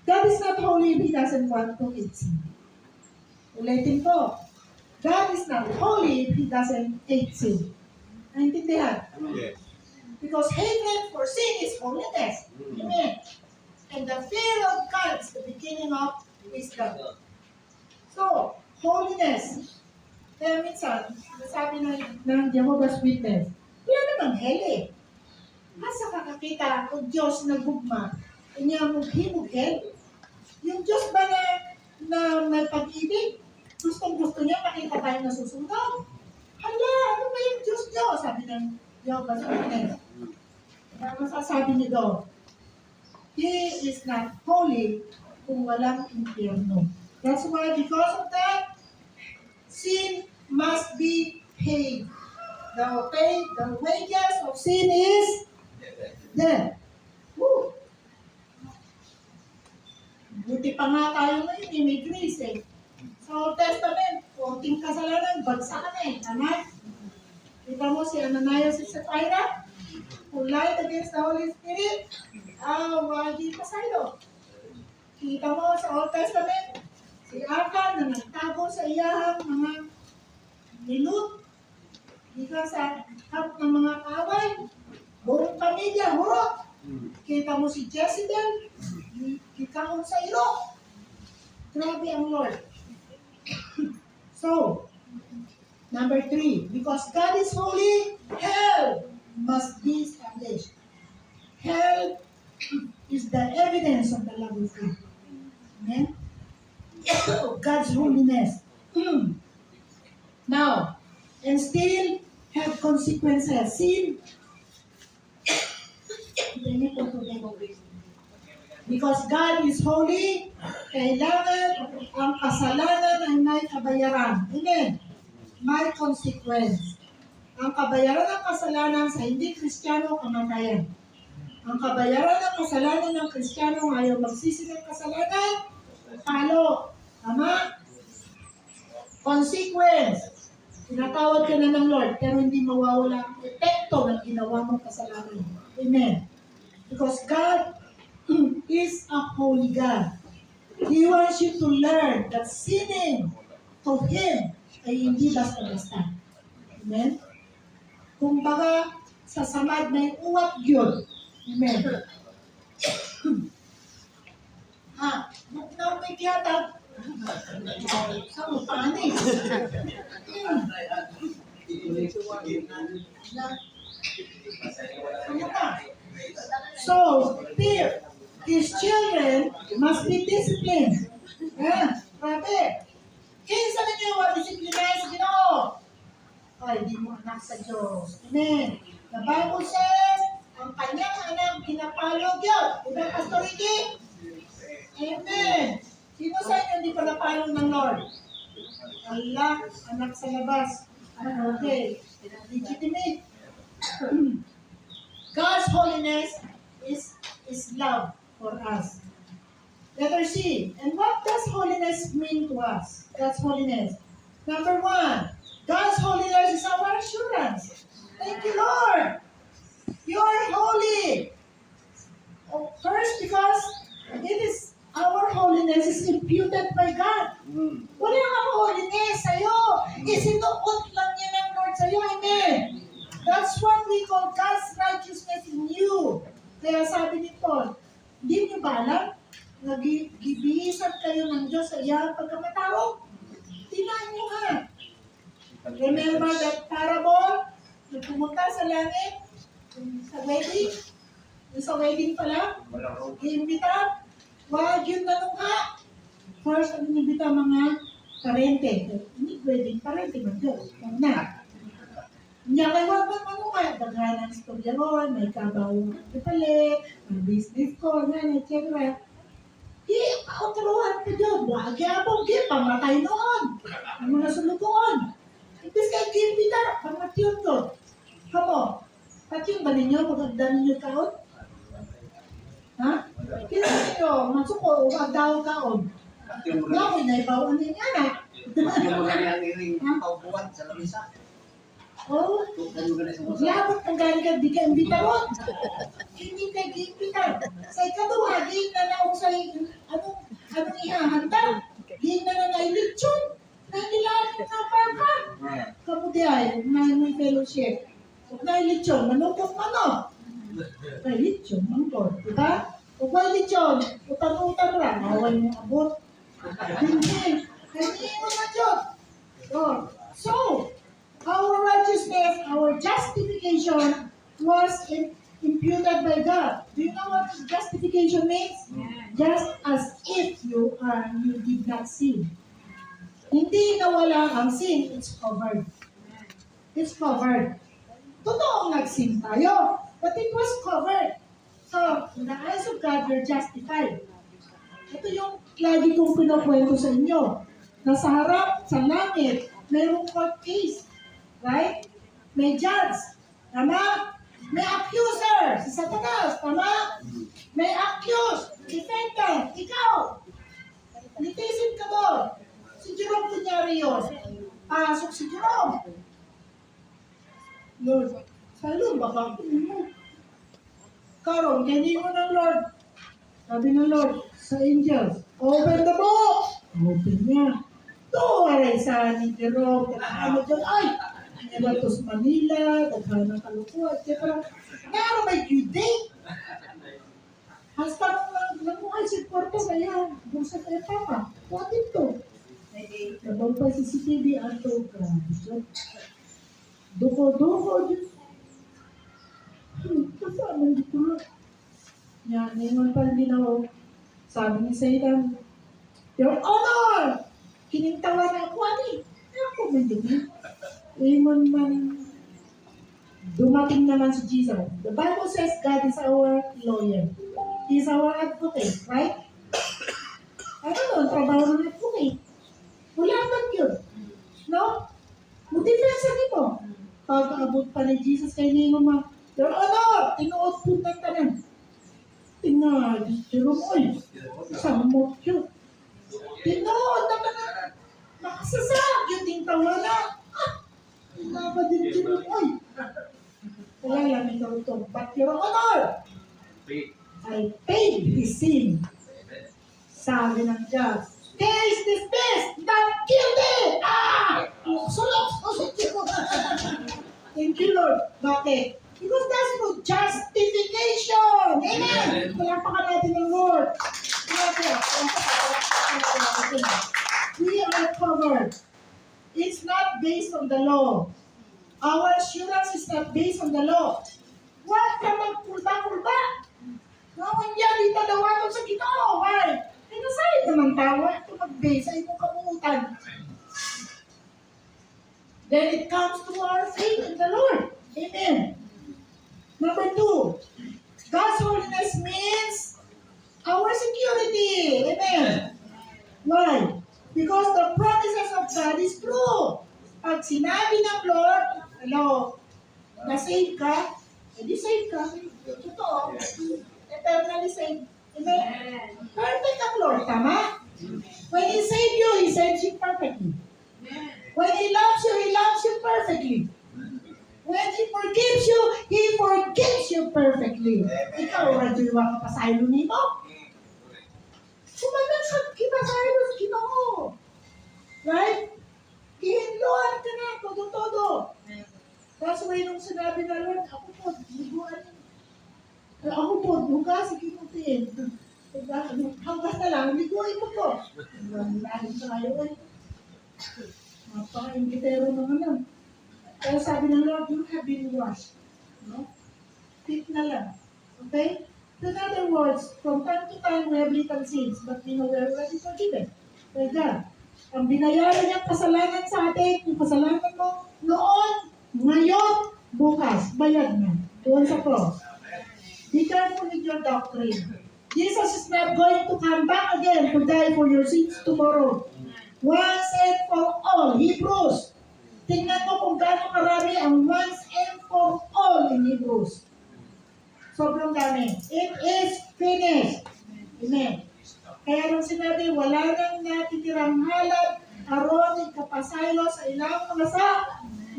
God is not holy if He doesn't want to hate sin. Ulitin ko. God is not holy if He doesn't hate sin. Naintindihan? Yes. Because hatred for sin is holiness. Amen. And the fear of God is the beginning of wisdom. So, holiness. Kaya minsan, sabi ng Jehovah's Witness, wala namang hell eh. Asa kakakita kung Diyos na gugma, kanya himog hell. Yung Diyos ba na may pag-ibig, gustong-gusto niya makita tayo na susunod. Hala, ano ba yung Diyos niyo? Sabi ng Jehovah's Witness. Kaya masasabi niyo doon, He is not holy kung walang impyerno. That's why, because of that, sin must be paid. The wages of sin is death. Woo! Buti pa nga tayo ngayon, may grace eh. Sa Old Testament, konting kasalanan, bagsakan eh. Tama? Kita mo si Ananias at Sapphira, who lied against the Holy Spirit, wagi pa sa'yo. Kita mo sa Old Testament, si Akan na nagtago sa iyahang mga minut, ika sa harap ng mga kaaway, buong pamilya, hurot. Kita mo si Jezebel, ikahon sa ilo. Grabe ang Lord. So, Number 3, because God is holy, hell must be established. Hell is the evidence of the love of God. Amen? God's holiness. Now, and still have consequences. Sin, because God is holy, kailangan ang kasalanan ay may kabayaran. Amen? May consequence. Ang kabayaran ng kasalanan sa hindi Kristiyano, kamatayan. Ang kabayaran ng kasalanan ng Kristiyano ayaw magsisi ng kasalanan, palo. Tama? Consequence. Tinatawad ka na ng Lord, pero hindi mawawala ang epekto ng ginawa mong kasalanan. Amen. Because God is a holy God. He wants you to learn that sinning to Him ay hindi basta-basta. Amen? Kung baga, sa samad may uwat yun. Amen. Ha, buknaw may tiyatag. Sa upanis. So, his children must be disciplined. Yeah, grabe. Kinsa na niyo, disiplinahin sa Ginoo. Ay, di mo anak sa Diyos. Amen. The Bible says, ang kanyang anak pinapalog yun. Diba, Pastor Ricky? Amen. Sino sa inyo hindi pa napalong ng Lord? Allah, anak sa labas. Okay. Legitimate. God's holiness is love for us. Letter C. And what does holiness mean to us? God's holiness. Number 1, God's holiness is our assurance. Thank you, Lord. You are holy. First, because it is our holiness is imputed by God. Wala kang holiness sa'yo. Isinuot lang niya ng Lord sa'yo. Amen. That's what we call God's righteousness in you. Kaya sabi ni Paul, hindi niyo ba alam? Nagibihisan kayo ng Diyos sa iyang pagkamatao? Tinahan niyo ha. Remember that parable? Nung pumunta sa langit, sa wedding, sa wedding pala, iimbita, wag yun nanungha. First, ang iimbita mga parente. Hindi wedding, parente man Diyos. Huwag na. Hindi kayo wag manungha. Daghan ang istorya ron, may kabaw ipalit, may business ko, etc. Di, kauturuhan ko dyan. Wag yapong, di, pamatay noon. Ang mga sulutuon. Ibig kayo iimbita, pamatyon ko. Kamo, patyon ba ninyo? Pagkagdan ninyo kaon? Ha? Kaya ninyo, masuko, huwag daw kaon. Ngayon, naibawan din yan ah. Yung mga nangiring paupuan sa lamisa. Oh, labot ang galing ka, di ka imbita ron. Hindi ka imbita. Sa ikaduha, di na naong sa anong ihahanda. Di na na nailitsyon. Naililalim na parka. Kamuti ay, may fellowship. Huwag nailitsyon, manukok mano. Nailitsyon, manukok. Diba? Huwag nailitsyon, utang-utang lang. Awal mo abot. Hindi. Hindi mo na Diyos. So, our righteousness, our justification was imputed by God. Do you know what justification means? Just as if you did not sin. Hindi nawala ang sin, it's covered. It's covered. Totoong nag-sin tayo, but it was covered. So, in the eyes of God, you're justified. Ito yung lagi kong pinakwento sa inyo. Nasa harap, sa langit, mayroong court case. Right? May judge. Tama? May accuser. Si Satanas. Tama? May accused. Defendant. Ikaw. Litisin ka doon. Si Jerome kunyari yun. Pasok si Jerome. Lord, salo baka mo. Karon, kanino ng Lord? Sabi ng Lord sa angels, open the book. Open niya. Aray sa ni Jerome. Ano dyan? Ay! Nabatos Manila, daghana kalukuha, etc. Naro may due date. Hasta nung namuhay si Puerto kaya, kung sa kaya papa, what ito? Nabang pa CCTV ato, grabe. Duko, Diyos. Kasama dito na. Yan, ngayon pa ginawa. Sabi ni Satan, Your Honor! Kinintawan na ako, ani. Ako may dumi. Ngayon man, dumating naman si Jesus. The Bible says God is our lawyer. He is our advocate, right? Ano nun, trabaho ng advocate. Wala man yun. No? Mag-defensa nito. Pag-abot pa ni Jesus kay Nino ma, Your Honor, tinuot po ng tanan. Tingnan, Jerome, oy, samot yun. Tinuot na tanan. Makasasag yung tingtawa na. Naba din Jerome, oy. Kaya lang ikaw ito. But Your Honor, I paid his sin. Sabi ng judge, case dismissed, not guilty! Sulok! Thank you, Lord. Bakit? Because that's no justification. Amen! Palampakan natin ng Lord. We are covered. It's not based on the law. Our assurance is not based on the law. Huwag ka magpulba-pulba. Ngayon yan, dito dawaton sa Ginoo. Why? Pinasahid naman tawa. Ito mag-base sa imong kamungutan. Then it comes to our faith in the Lord. Amen. Number 2, God's holiness means our security. Amen. Why? Because the promises of God is true. Pag sinabi ng Lord, hello, na-save ka, edi save ka. Totoo. Eternally saved. Amen. Perfect ang Lord, tama? When He saves you perfectly. When He loves you perfectly. When He forgives you perfectly. Ikaw, radyo ka pa sa ilo nito? Sumanag sa kita sa ilo sa Ginoo. Right? Ihinluan ka na, todo-todo. That's why nung sinabi na Lord, ako po, liguan. Ako po, hugas, ikinutin. Hanggas na lang, liguan mo po. Laging tayo eh. Mapaka-imbitero naman lang. Kaya sabi ng Lord, you have been washed. No? Tip na lang. Okay? In other words, from time to time, we have little sins, but we know we are already forgiven. By God. Ang binayaran niyang kasalanan sa atin, yung kasalanan mo noon, ngayon, bukas, bayad na. Doon sa cross. Be careful with your doctrine. Jesus is not going to come back again to die for your sins tomorrow. Once and for all. Hebrews. Tingnan mo kung gaano karami ang once and for all in Hebrews. Sobrang dami. It is finished. Amen. Kaya nung sinabi, wala nang natitirang halad, aron, ikapasaylo sa ilang mga sa.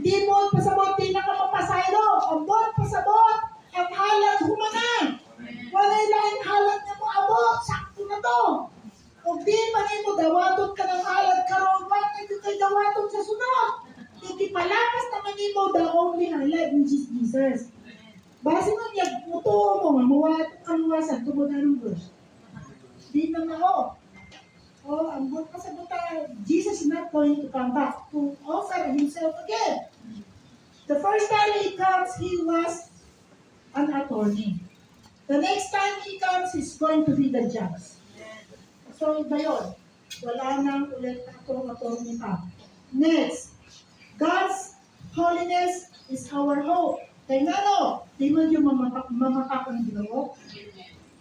Di mo pasabot, di na ka mapasaylo. Ang bon pasabot, ang halad humana. Wala ilang halad na mo abot. Sakto na to. Kung di pa rin mo dawatot ka ng halad karon, wala na kay dawatot sa sunod. Hindi palakas naman ni mo the only halad, which is Jesus. Base mo niya, mutuo mo, mamuwat ang kaluwasan, tubod na ng verse. Di na mao. Oh, ang buot pa sa buta, Jesus is not going to come back to offer Himself again. The first time He comes, He was an attorney. The next time He comes, He's going to be the judge. So, iba yun. Wala nang ulit akong attorney pa. Next, God's holiness is our hope. Kaya nga no, di mo yung mamapak ng Ginoo.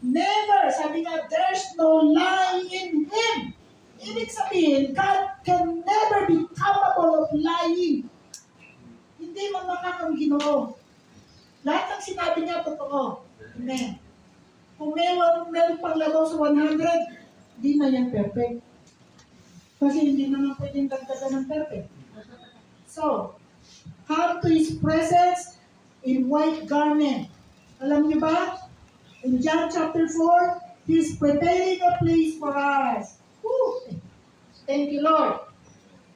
Never, sabi nga, there's no lie in Him. Ibig sabihin, God can never be capable of lying. Hindi mamapak ang Ginoo. Lahat ng sinabi niya, totoo. Amen. Kung meron pang laro sa 100, di na yan perfect. Kasi hindi naman pwedeng dagdagan ng perfect. So, come to His presence in white garment. Alam niyo ba? In John chapter 4, He's preparing a place for us. Woo! Thank you, Lord.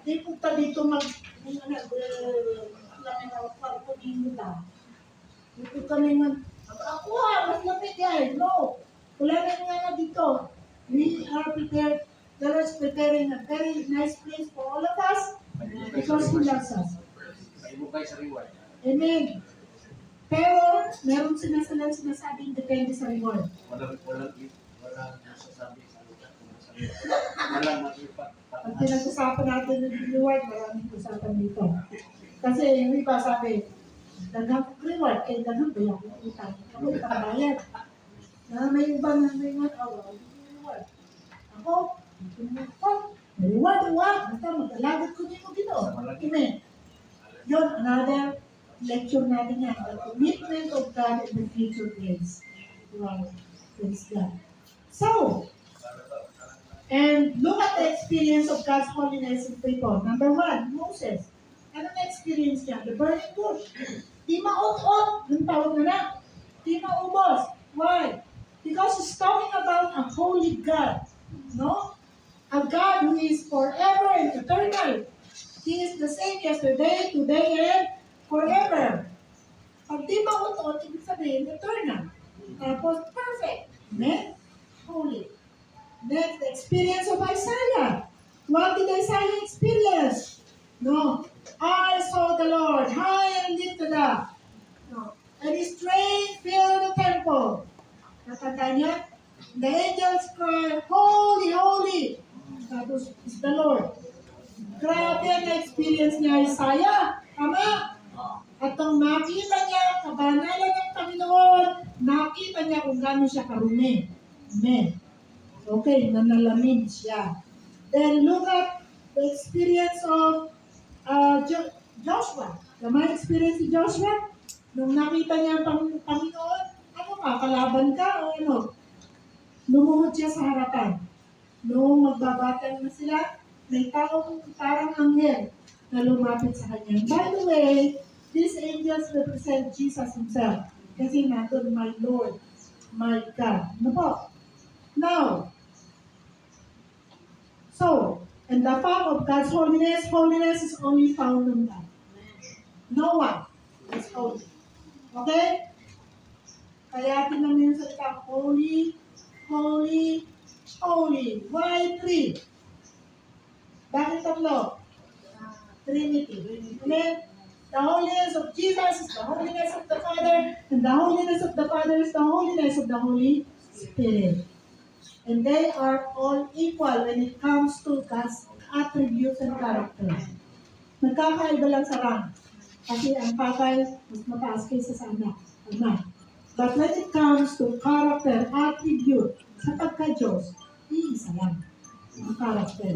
Di po ta dito di po kami ako mas lapit yan. No. Wala na nga dito. We are prepared. The Lord's preparing a very nice place for all of us because He loves us. Ibukay sa reward. Amen. Pero, meron sinasabing depende sa reward. Walang nasasabi sa lugar. Walang matipat. Ang pinag-usapan natin ng reward, maraming usapan dito. Kasi yung iba sabi, daghang reward, kaya daghang bayan ng utang. Ako ipakabayad. Na may iba na may reward. Ako, may reward, basta mag-alagat ko dito. Amen. Yun, another lecture natin yan. The commitment of God in the future grace. Wow. Praise God. So, and look at the experience of God's holiness in people. Number 1, Moses. Ano na experience niya? The burning bush. Di maut-ut. Yung tawag na na. Di maubos. Why? Because it's talking about a holy God. No? A God who is forever and eternal. He is the same yesterday, today, and forever. Pag di maut-ut, ibig sabihin, eternal. Tapos, perfect. Amen? Holy. Next, the experience of Isaiah. What did Isaiah experience? No. I saw the Lord high and lifted up. No. And His train filled the temple. Natanda niya? The angels cry, Holy, holy. Tapos is the Lord. Grabe ang experience niya Isaiah. Tama? At nung nakita niya, kabanalan ng Panginoon, nakita niya kung gano'n siya karumi. Amen. Okay, nanalamin siya. Then look at the experience of Joshua. Tama experience si Joshua? Nung nakita niya ang Panginoon, ano ka, kalaban ka o ano? Lumuhod siya sa harapan. Nung magbabatang na sila, may taong parang anghel na lumapit sa kanya. By the way, these angels represent Jesus Himself. Kasi natin, my Lord, my God. Ano po? Now, so, in the form of God's holiness, holiness is only found in God. No one is holy. Okay? Kaya tinan mo yung salita, holy, holy, holy. Why 3? Bakit 3? Trinity. Amen? The holiness of Jesus is the holiness of the Father, and the holiness of the Father is the holiness of the Holy Spirit. And they are all equal when it comes to God's attributes and character. Nagkakaiba lang sa rank. Kasi ang patay, mas mataas kaysa sa anak. But when it comes to character, attribute, sa pagka-Diyos, iisa lang ang character.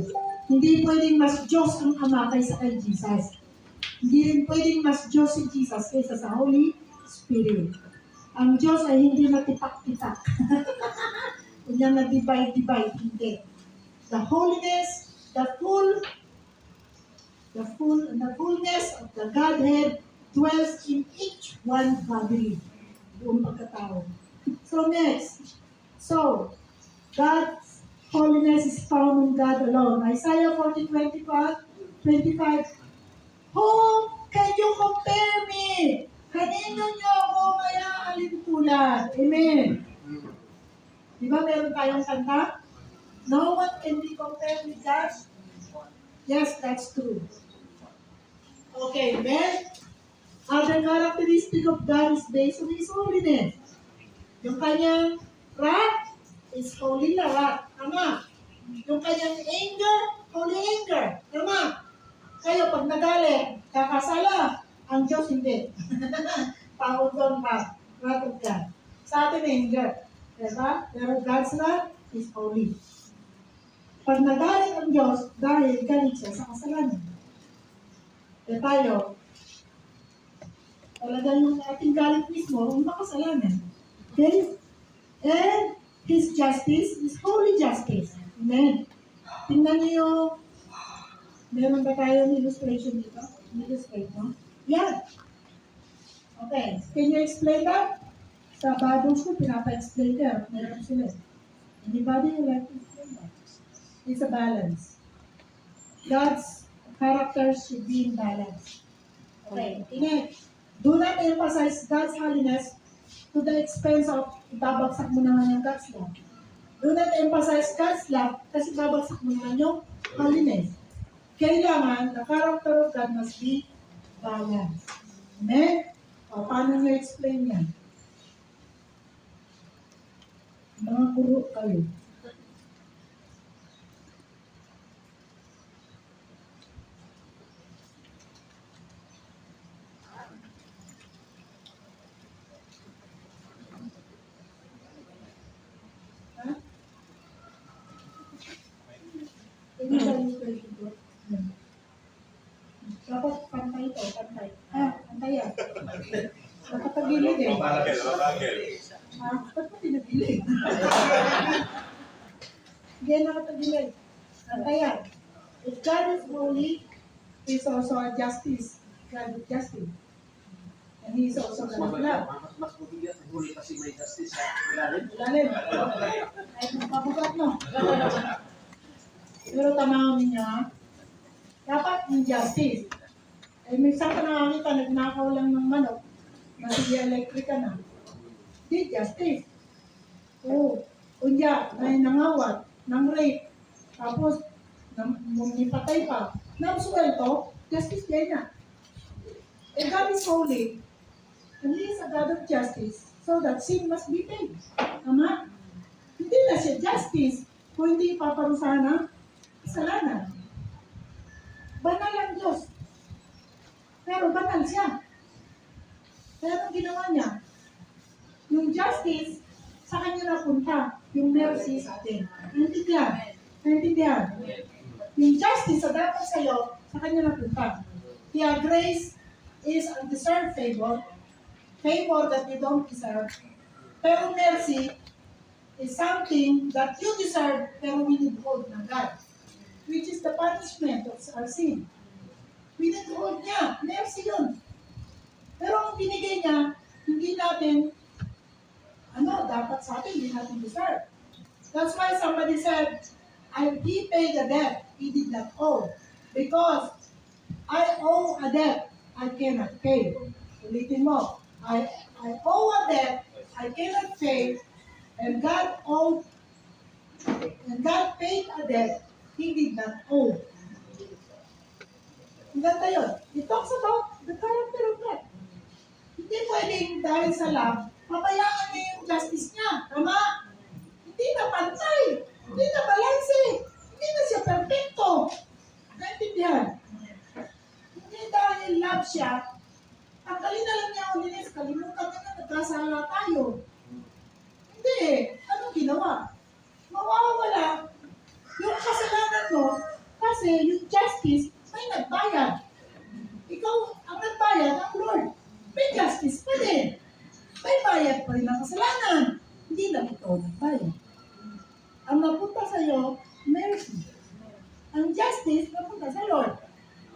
Hindi pwedeng mas Diyos ang Ama kaysa kay Jesus. Hindi rin pwedeng mas Diyos si Jesus kaysa sa Holy Spirit. Ang Diyos ay hindi natipak-tipak. Kunya na divide, hindi. The holiness, the fullness of the Godhead dwells in each one bodily. Buong pagkatao. So next, God's holiness is found in God alone. Isaiah 40:25. Who can you compare me? Kanino niyo ako kaya alintulad? Amen. Di ba meron tayong kanta? No one can be compared with God. Yes, that's true. Okay, then, other characteristic of God is based on His holiness. Yung kanyang wrath is holy na wrath. Tama. Yung kanyang anger, holy anger. Tama. Kayo, pag nagalit, kakasala, ang Diyos hindi. Tawag doon pa, wrath of God. Sa atin, anger. Diba? Pero God's wrath is holy. Pag nagalit ang Diyos, dahil galit siya sa kasalanan. E tayo, talagang yung ating galit mismo, ang makasalanan. Okay? And His justice is holy justice. Amen. Tingnan niyo, meron ba tayong illustration dito? Illustrate, no? Yan. Okay. Can you explain that? Sa Bibles ko, pinapa-explain ka. Meron sila. Anybody would like to explain that? It's a balance. God's characters should be in balance. Okay. Next, do not emphasize God's holiness to the expense of ibabagsak mo naman yung God's law. Do not emphasize God's love kasi babagsak mo naman yung holiness. Kailangan, the character of God must be balanced. Amen? O, paano nyo explain yan? Mga guru kayo. Ha? Hindi ba yung question ko? Dapat pantay ito, pantay. Pantay yan. Nakatagilid eh. Ba't mo tinagilid? Hindi yan nakatagilid. Pantay yan. If God is holy, He is also a justice. God is justice. And He is also God of love. Mas mabigat ang huli kasi may justice sa ilalim. Ilalim. Ay, magpapagat mo. Pero tamamin niya, dapat injustice. Eh, minsan ka nakakita, nagnakaw lang ng manok, nasi electric ka na. Di justice. Oo. Kunya, may nangawat, ng rape, tapos, nipatay pa. Nabsuwelto, justice din na. And God is holy, and He is a God of justice, so that sin must be paid. Tama? Hindi na siya justice kung hindi paparusahan ng kasalanan. Banal ang Diyos. Pero banal siya. Kaya anong ginawa niya? Yung justice, sa kanya napunta. Yung mercy sa atin. Naintindihan? Naintindihan? Yung justice sa dapat sa'yo, sa kanya napunta. Kaya grace is undeserved favor. Favor that you don't deserve. Pero mercy is something that you deserve pero withhold ng God. Which is the punishment of our sin. Withhold niya. Mercy yun. Pero ang binigay niya, hindi natin, dapat sa atin, hindi natin deserve. That's why somebody said, He paid the debt He did not owe. Because I owe a debt I cannot pay. Ulitin mo. I owe a debt I cannot pay, and God paid a debt He did not owe. Ang ganda yun. It talks about the character of God. Hindi pwedeng dahil sa love, pabayaan niya yung justice niya. Tama? Hindi na pantay. Hindi na balanse. Hindi na siya perfecto. Naintindihan? Hindi dahil love siya, tanggalin na lang niya ang linis. Kalimutan niya na nagkasala tayo. Hindi. Anong ginawa? Mawawala yung kasalanan mo kasi yung justice may nagbayad. Ikaw ang nagbayad, ang Lord. May justice pa din. May bayad pa rin ang kasalanan. Hindi lang ikaw nagbayad. Ang napunta sa iyo, mercy. Ang justice, napunta sa Lord.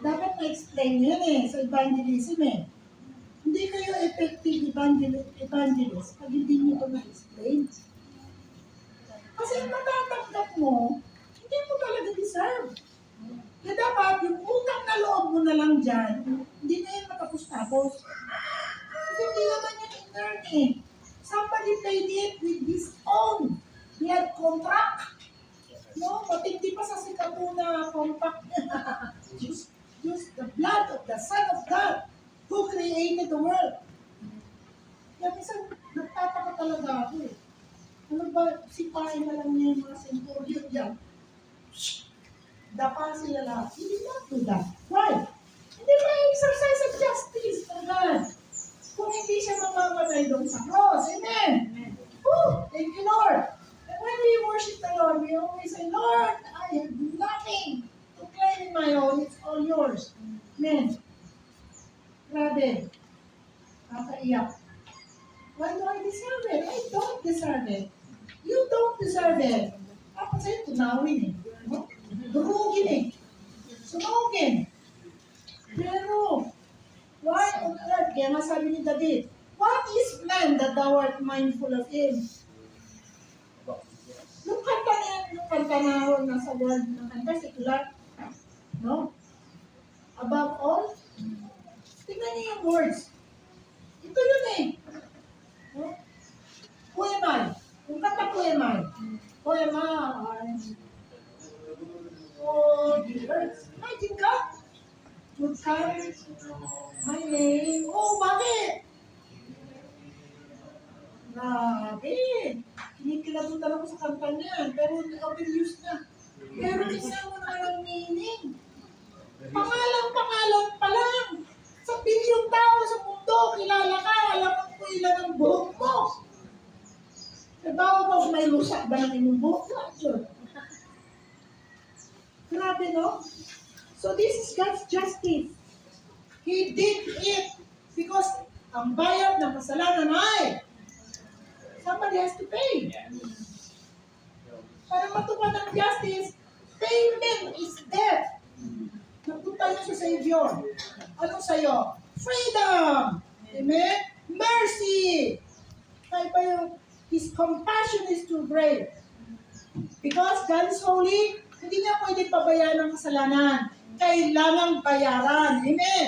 Dapat na-explain yan sa evangelism Hindi kayo effective evangelist pag hindi nyo ito na-explain. Kasi ang matatanggap mo, hindi mo talaga deserve. Kaya dapat yung utang na loob mo na lang dyan, hindi na yan matapos-tapos. Kasi hindi naman yan in-earn Somebody paid it with his own. He had contract. No, matindi pa sa Sikatuna compact. Use the blood of the Son of God who created the world. Kaya minsan, nagtataka talaga ako Ano ba, sipahin na lang niya yung mga centurion dyan. Dapa sila lahat. Hindi not do that. Why? Hindi ba exercise of justice for God? Kung hindi siya mamamatay doon sa cross. Amen? Oh, thank you, Lord. And when we worship the Lord, we always say, Lord, I have nothing to claim in my own. It's all yours. Amen. Grabe. Nakaiyak. Why do I deserve it? I don't deserve it. You don't deserve it. Ako sa'yo, tunawin Durugin Sunugin. Pero, why on earth? Kaya nga sabi ni David, what is man that thou art mindful of him? Yung kanta na nasa word ng kanta, secular, no? Above all, tingnan niyo yung words. Ito yun No? Who am I? Yung kanta, who am I? Who them, oh, dear. Imagine ka, would carry my name. Oh, bakit? Grabe. Kinikilabutan ako sa kanta niyan, pero overused na. Pero isa mo naman ang meaning. Pangalang pa lang. Sa bilyong tao sa mundo, kilala ka, alam mo kung ilan ang buhok mo. Nabawa mo may lusak ba ng imong buhok? Yun. Grabe, no? So this is God's justice. He did it because ang bayad ng kasalanan ay somebody has to pay. Para matupad ang justice, payment is death. Nagpunta niyo sa Savior. Ano sa'yo? Freedom! Amen? Mercy! Kaya ba yung His compassion is too great. Because God is holy, hindi niya pwede pabayaan ang kasalanan. Kailangang bayaran. Amen?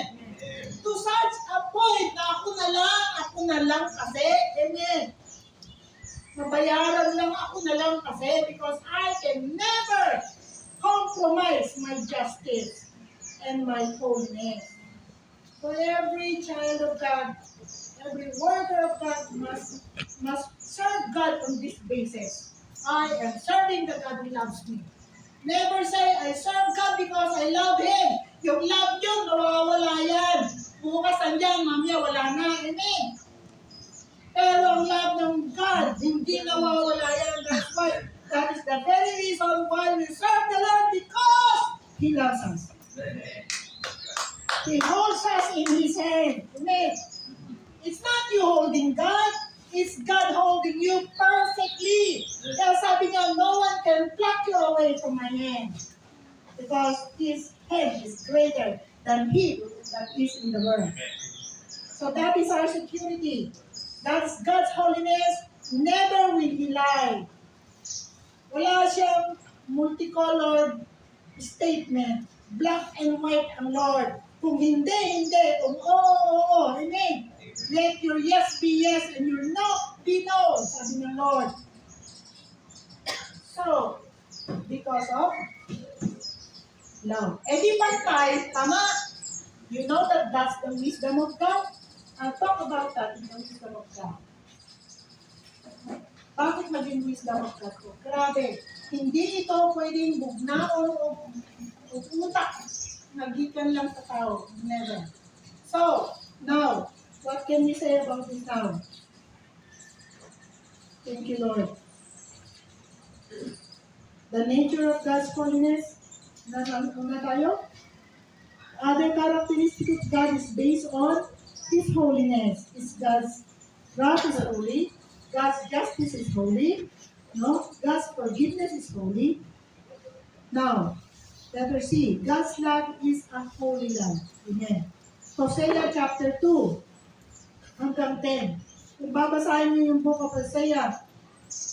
To such a point na ako na lang kasi. Amen? Mabayaran lang ako na lang kasi because I can never compromise my justice and my holiness. So every child of God, every worker of God must serve God on this basis. I am serving the God who loves me. Never say, I serve God because I love Him. Yung love yun, nawawala yan. Bukas andyan, mamaya wala na. Amen. Pero ang love ng God, hindi nawawala yan. That's why, that is the very reason why we serve the Lord because He loves us. He holds us in His hand. Amen. It's not you holding God. It's God holding you perfectly. Kaya sabi niya, no one can pluck you away from my hand. Because His hand is greater than He that is in the world. So that is our security. That's God's holiness. Never will He lie. Wala siyang multicolored statement. Black and white ang Lord. Kung hindi, hindi. Kung oo. Amen. Let your yes be yes and your no be no, sabi ng Lord. So, because of love. Eh di pantay, tama. You know that that's the wisdom of God? I'll talk about that in the wisdom of God. Bakit maging wisdom of God ko? Grabe. Hindi ito pwedeng bugnaon o utak. Nagikan lang sa tao. Never. So, now, what can we say about this now? Thank you, Lord. The nature of God's holiness. Na tayo? Other characteristic of God is based on His holiness. Is God's wrath is holy. God's justice is holy. No? God's forgiveness is holy. Now, letter C. God's love is a holy love. Amen. Hosea chapter 2 hanggang 10. Kung babasahin niyo yung book of Hosea,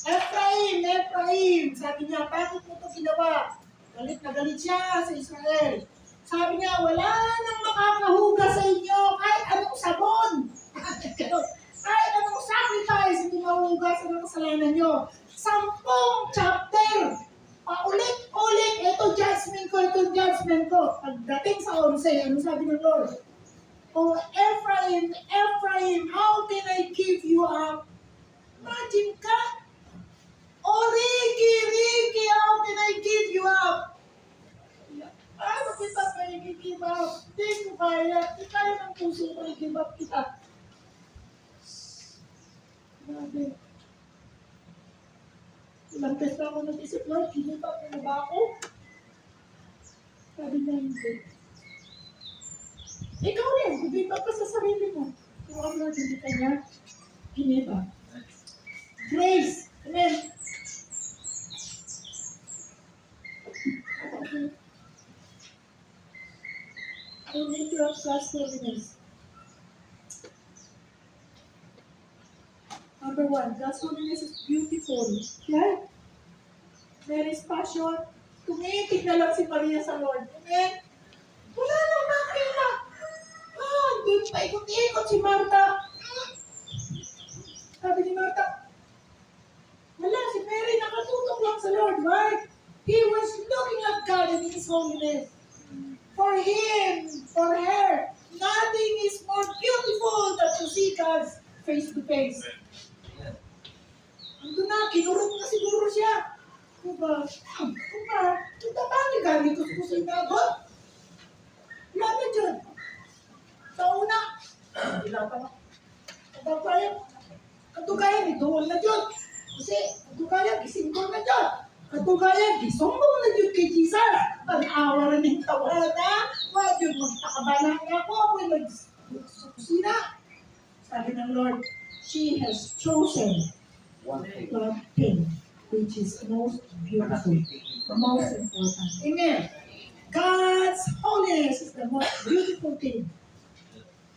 Ephraim, sabi niya, bakit mo ito ginawa? Galit na galit siya sa Israel. Sabi niya, wala nang makakahuga sa inyo kahit anong sabon. Kahit anong sacrifice, hindi mahugas ang kasalanan nyo. 10 chapter. Paulit-ulit, ito judgment ko. Pagdating sa 11, ano sabi ng Lord? Oh, Ephraim, how can I give you up? Imagine ka. Oh, Ricky, how can I give you up? Paano kita i-give up? Hindi ko kaya. Hindi kaya ng puso ko i-give up kita. Grabe. Ilang beses na ako nag-isip, Lord, give up na ba ako? Sabi niya, hindi. Ikaw rin, give up ka sa sarili mo. Pero ang Lord, hindi ka niya give up. Grace. Amen. The nature of God's holiness. Number 1, God's holiness is beautiful. Okay? There is passion. Tumitig na lang si Maria sa Lord. Amen? Wala nang makita. Doon pa ikot-ikot si Martha. Sabi ni Martha, wala, si Mary nakatutok lang sa Lord. holiness. For him, for her, nothing is more beautiful than to see God's face to face. Ando na, kinurot na siguro siya. Diba? Diba? Ito ba ni galing ko sa kusina ba? Wala na dyan. Sa una, ilata na. Katugayan, iduwal na dyan. Kasi, katugayan, isinggol na dyan. Katugayan, isumbong na dyan kay Jesus. Pag-awa na ng tawa na. Wag yun, magtakabalan nga ako. Ako'y sa kusina. Sabi ng Lord, she has chosen One thing. one thing, which is most beautiful, most important. Amen. God's holiness is the most beautiful thing.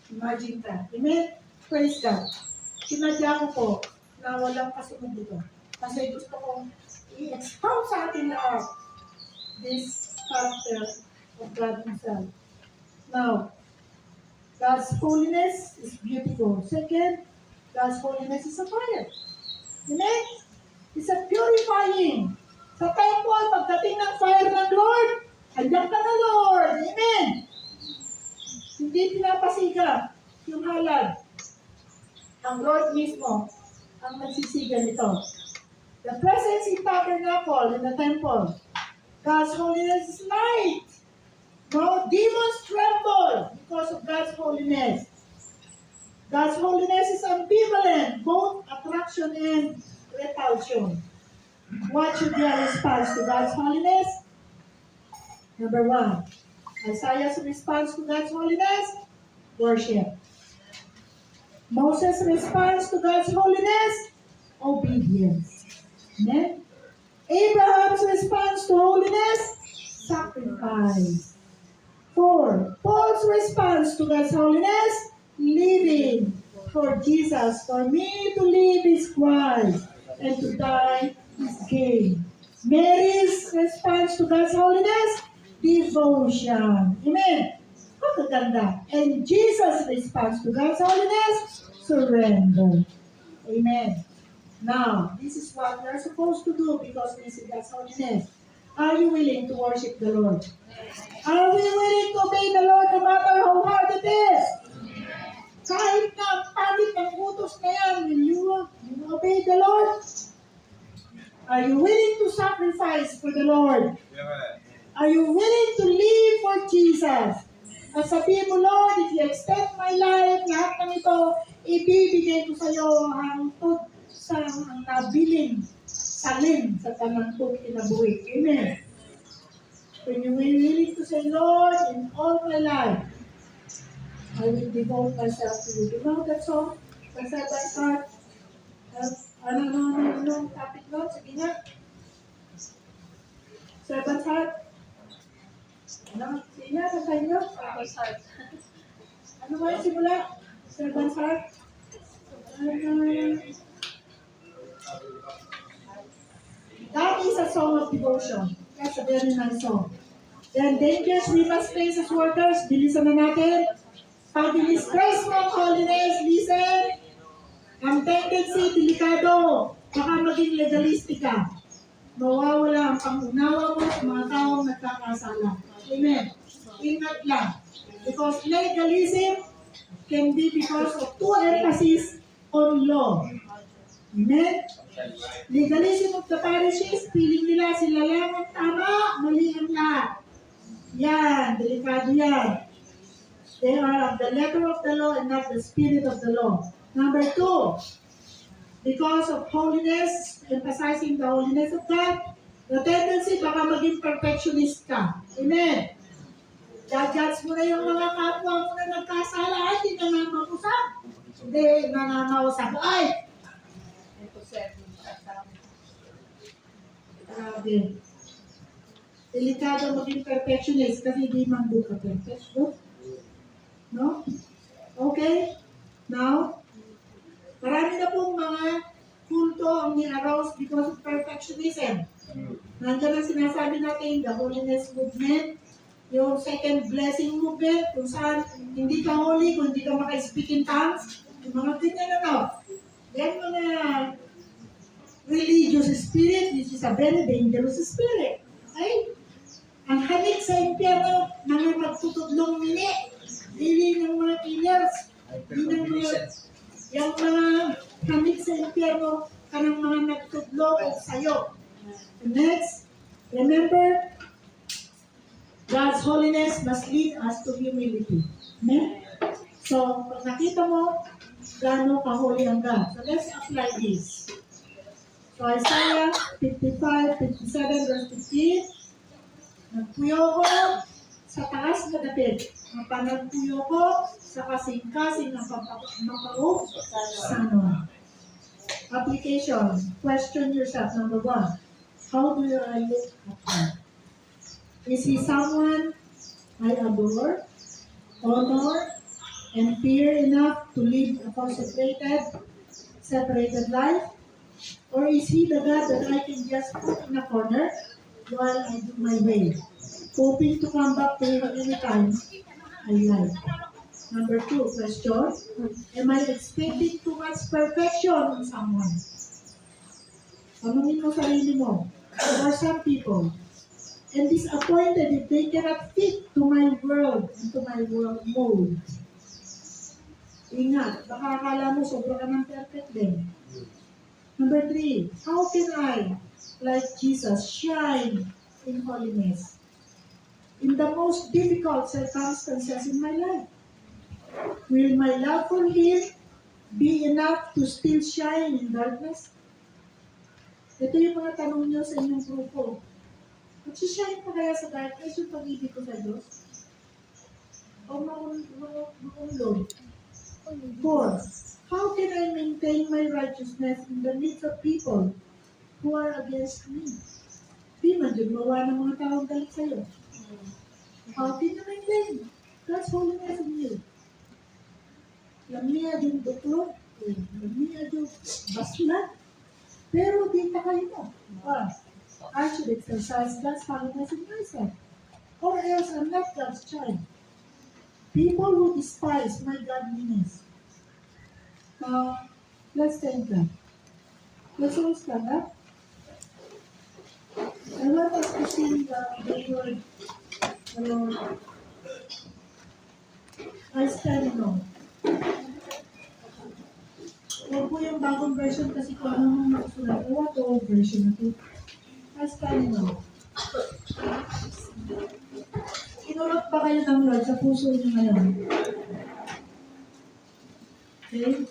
Imagine that. Amen. Praise God. Sinadya ko po na walang kasunod dito. Kasi gusto kong i-expound sa atin lahat this character of God Himself. Now, God's holiness is beautiful. Second, God's holiness is a fire. Amen? It's a purifying. Sa temple, pagdating ng fire ng Lord, andiyan ka na Lord. Amen? Hindi pinapasiga yung halad. Ang Lord mismo ang nagsisiga nito. The presence in tabernacle in the temple. God's holiness is light. No, demons tremble because of God's holiness. God's holiness is ambivalent, both attraction and repulsion. What should be our response to God's holiness? Number 1, Isaiah's response to God's holiness, worship. Moses' response to God's holiness, obedience. Amen? Abraham's response to holiness, sacrifice. 4, Paul's response to God's holiness, living for Jesus. For me to live is Christ, and to die is gain. Mary's response to God's holiness, devotion. Amen. Magaganda. And Jesus' response to God's holiness, surrender. Amen. Now, this is what we are supposed to do because we see God's holiness. Are you willing to worship the Lord? Are we willing to obey the Lord no matter how hard it is? Kahit na pangit ng utos na yan, will you obey the Lord? Are you willing to sacrifice for the Lord? Are you willing to live for Jesus? At sabihin mo, Lord, if you extend my life, lahat ng ito, ibibigay ko sa iyo hangtod sa nabiling salim sa tanang kong kinabuhi. Amen. When you will willing to say, Lord, in all my life, I will devote myself to you. You know that song? The Servant's Heart? Ano, topic nun? Sige nga. Servant's Heart? Ano? Sige nga, sasayin nyo? Servant's Heart. Ano ba yung simula? Servant's Heart? That is a song of devotion. That's a very nice song. Then dangers we must face as workers. Bilisan na natin. Pag dinisgrace mo ang holiness, listen. Ang tendency, delikado. Baka maging legalistic ka. Mawawala ang pangunawa mo sa mga taong nagkakasala. Amen. Ingat lang. Because legalism can be because of too emphasis on law. Amen? Legalism of the parishes, feeling nila sila lang ang tama, mali ang lahat. Yan, delikado yan. They are of the letter of the law and not the spirit of the law. Number 2, because of holiness, emphasizing the holiness of God, the tendency baka maging perfectionist ka. Amen? Judge mo na yung mga kapwa mo na nagkasala, ay, hindi ka nga mag-usap. Hindi, nangangausap. Ay! Ito, seven. Grabe. Delikado maging perfectionist kasi hindi man doon ka perfect. No? Okay? Now, marami na pong mga kulto ang ni-arouse because of perfectionism. Nandiyan ang sinasabi natin, the holiness movement, yung second blessing movement, kung saan hindi ka holy, kung hindi ka maka-speak in tongues, yung mga ganyan yan mga religious spirit, which is a very dangerous spirit. Okay? Ang hanik sa ang mga kamit sa impyerno, kanang mga nagtudlo sa'yo. Next, remember, God's holiness must lead us to humility. Amen? So, pag nakita mo, gaano ka-holy ang God. So, let's apply this. So, Isaiah 55, 57, verse 15. Nagpuyo ko sa taas na dapit. Ang panagpuyo ko sa kasing-kasing ng mapaog sa ano. Application. Question yourself. Number 1. How do I look at God? Is He someone I adore, honor, and fear enough to live a consecrated, separated life? Or is He the God that I can just put in a corner while I do my way, hoping to come back to Him anytime I like? Number 2, question. Am I expecting too much perfection in someone? Tanungin mo sarili mo. Or some people. And disappointed if they cannot fit to my world and to my world mode. Ingat, baka akala mo sobra ka ng perfect din. Number 3, how can I, like Jesus, shine in holiness in the most difficult circumstances in my life? Will my love for Him be enough to still shine in darkness? Ito yung mga tanong nyo sa inyong grupo. Magsishine pa kaya sa darkness yung pag-ibig ko sa Diyos? O maunlod? 4. How can I maintain my righteousness in the midst of people who are against me? Di man dyan mawa ng mga taong galit sa'yo. How can you maintain God's holiness in you? Lamia din duklo, lamia din basla, pero di pa kayo mo. I should exercise God's holiness in myself, or else I'm not God's child. People who despise my godliness. Let's thank God. Let's all stand up. I want us to sing the word, the Lord. I stand alone. Huwag po yung bagong version kasi kung ano nang nasulat. I want the old version na ito. I stand alone. Inulot ba kayo ng Lord sa puso niyo ngayon? Okay?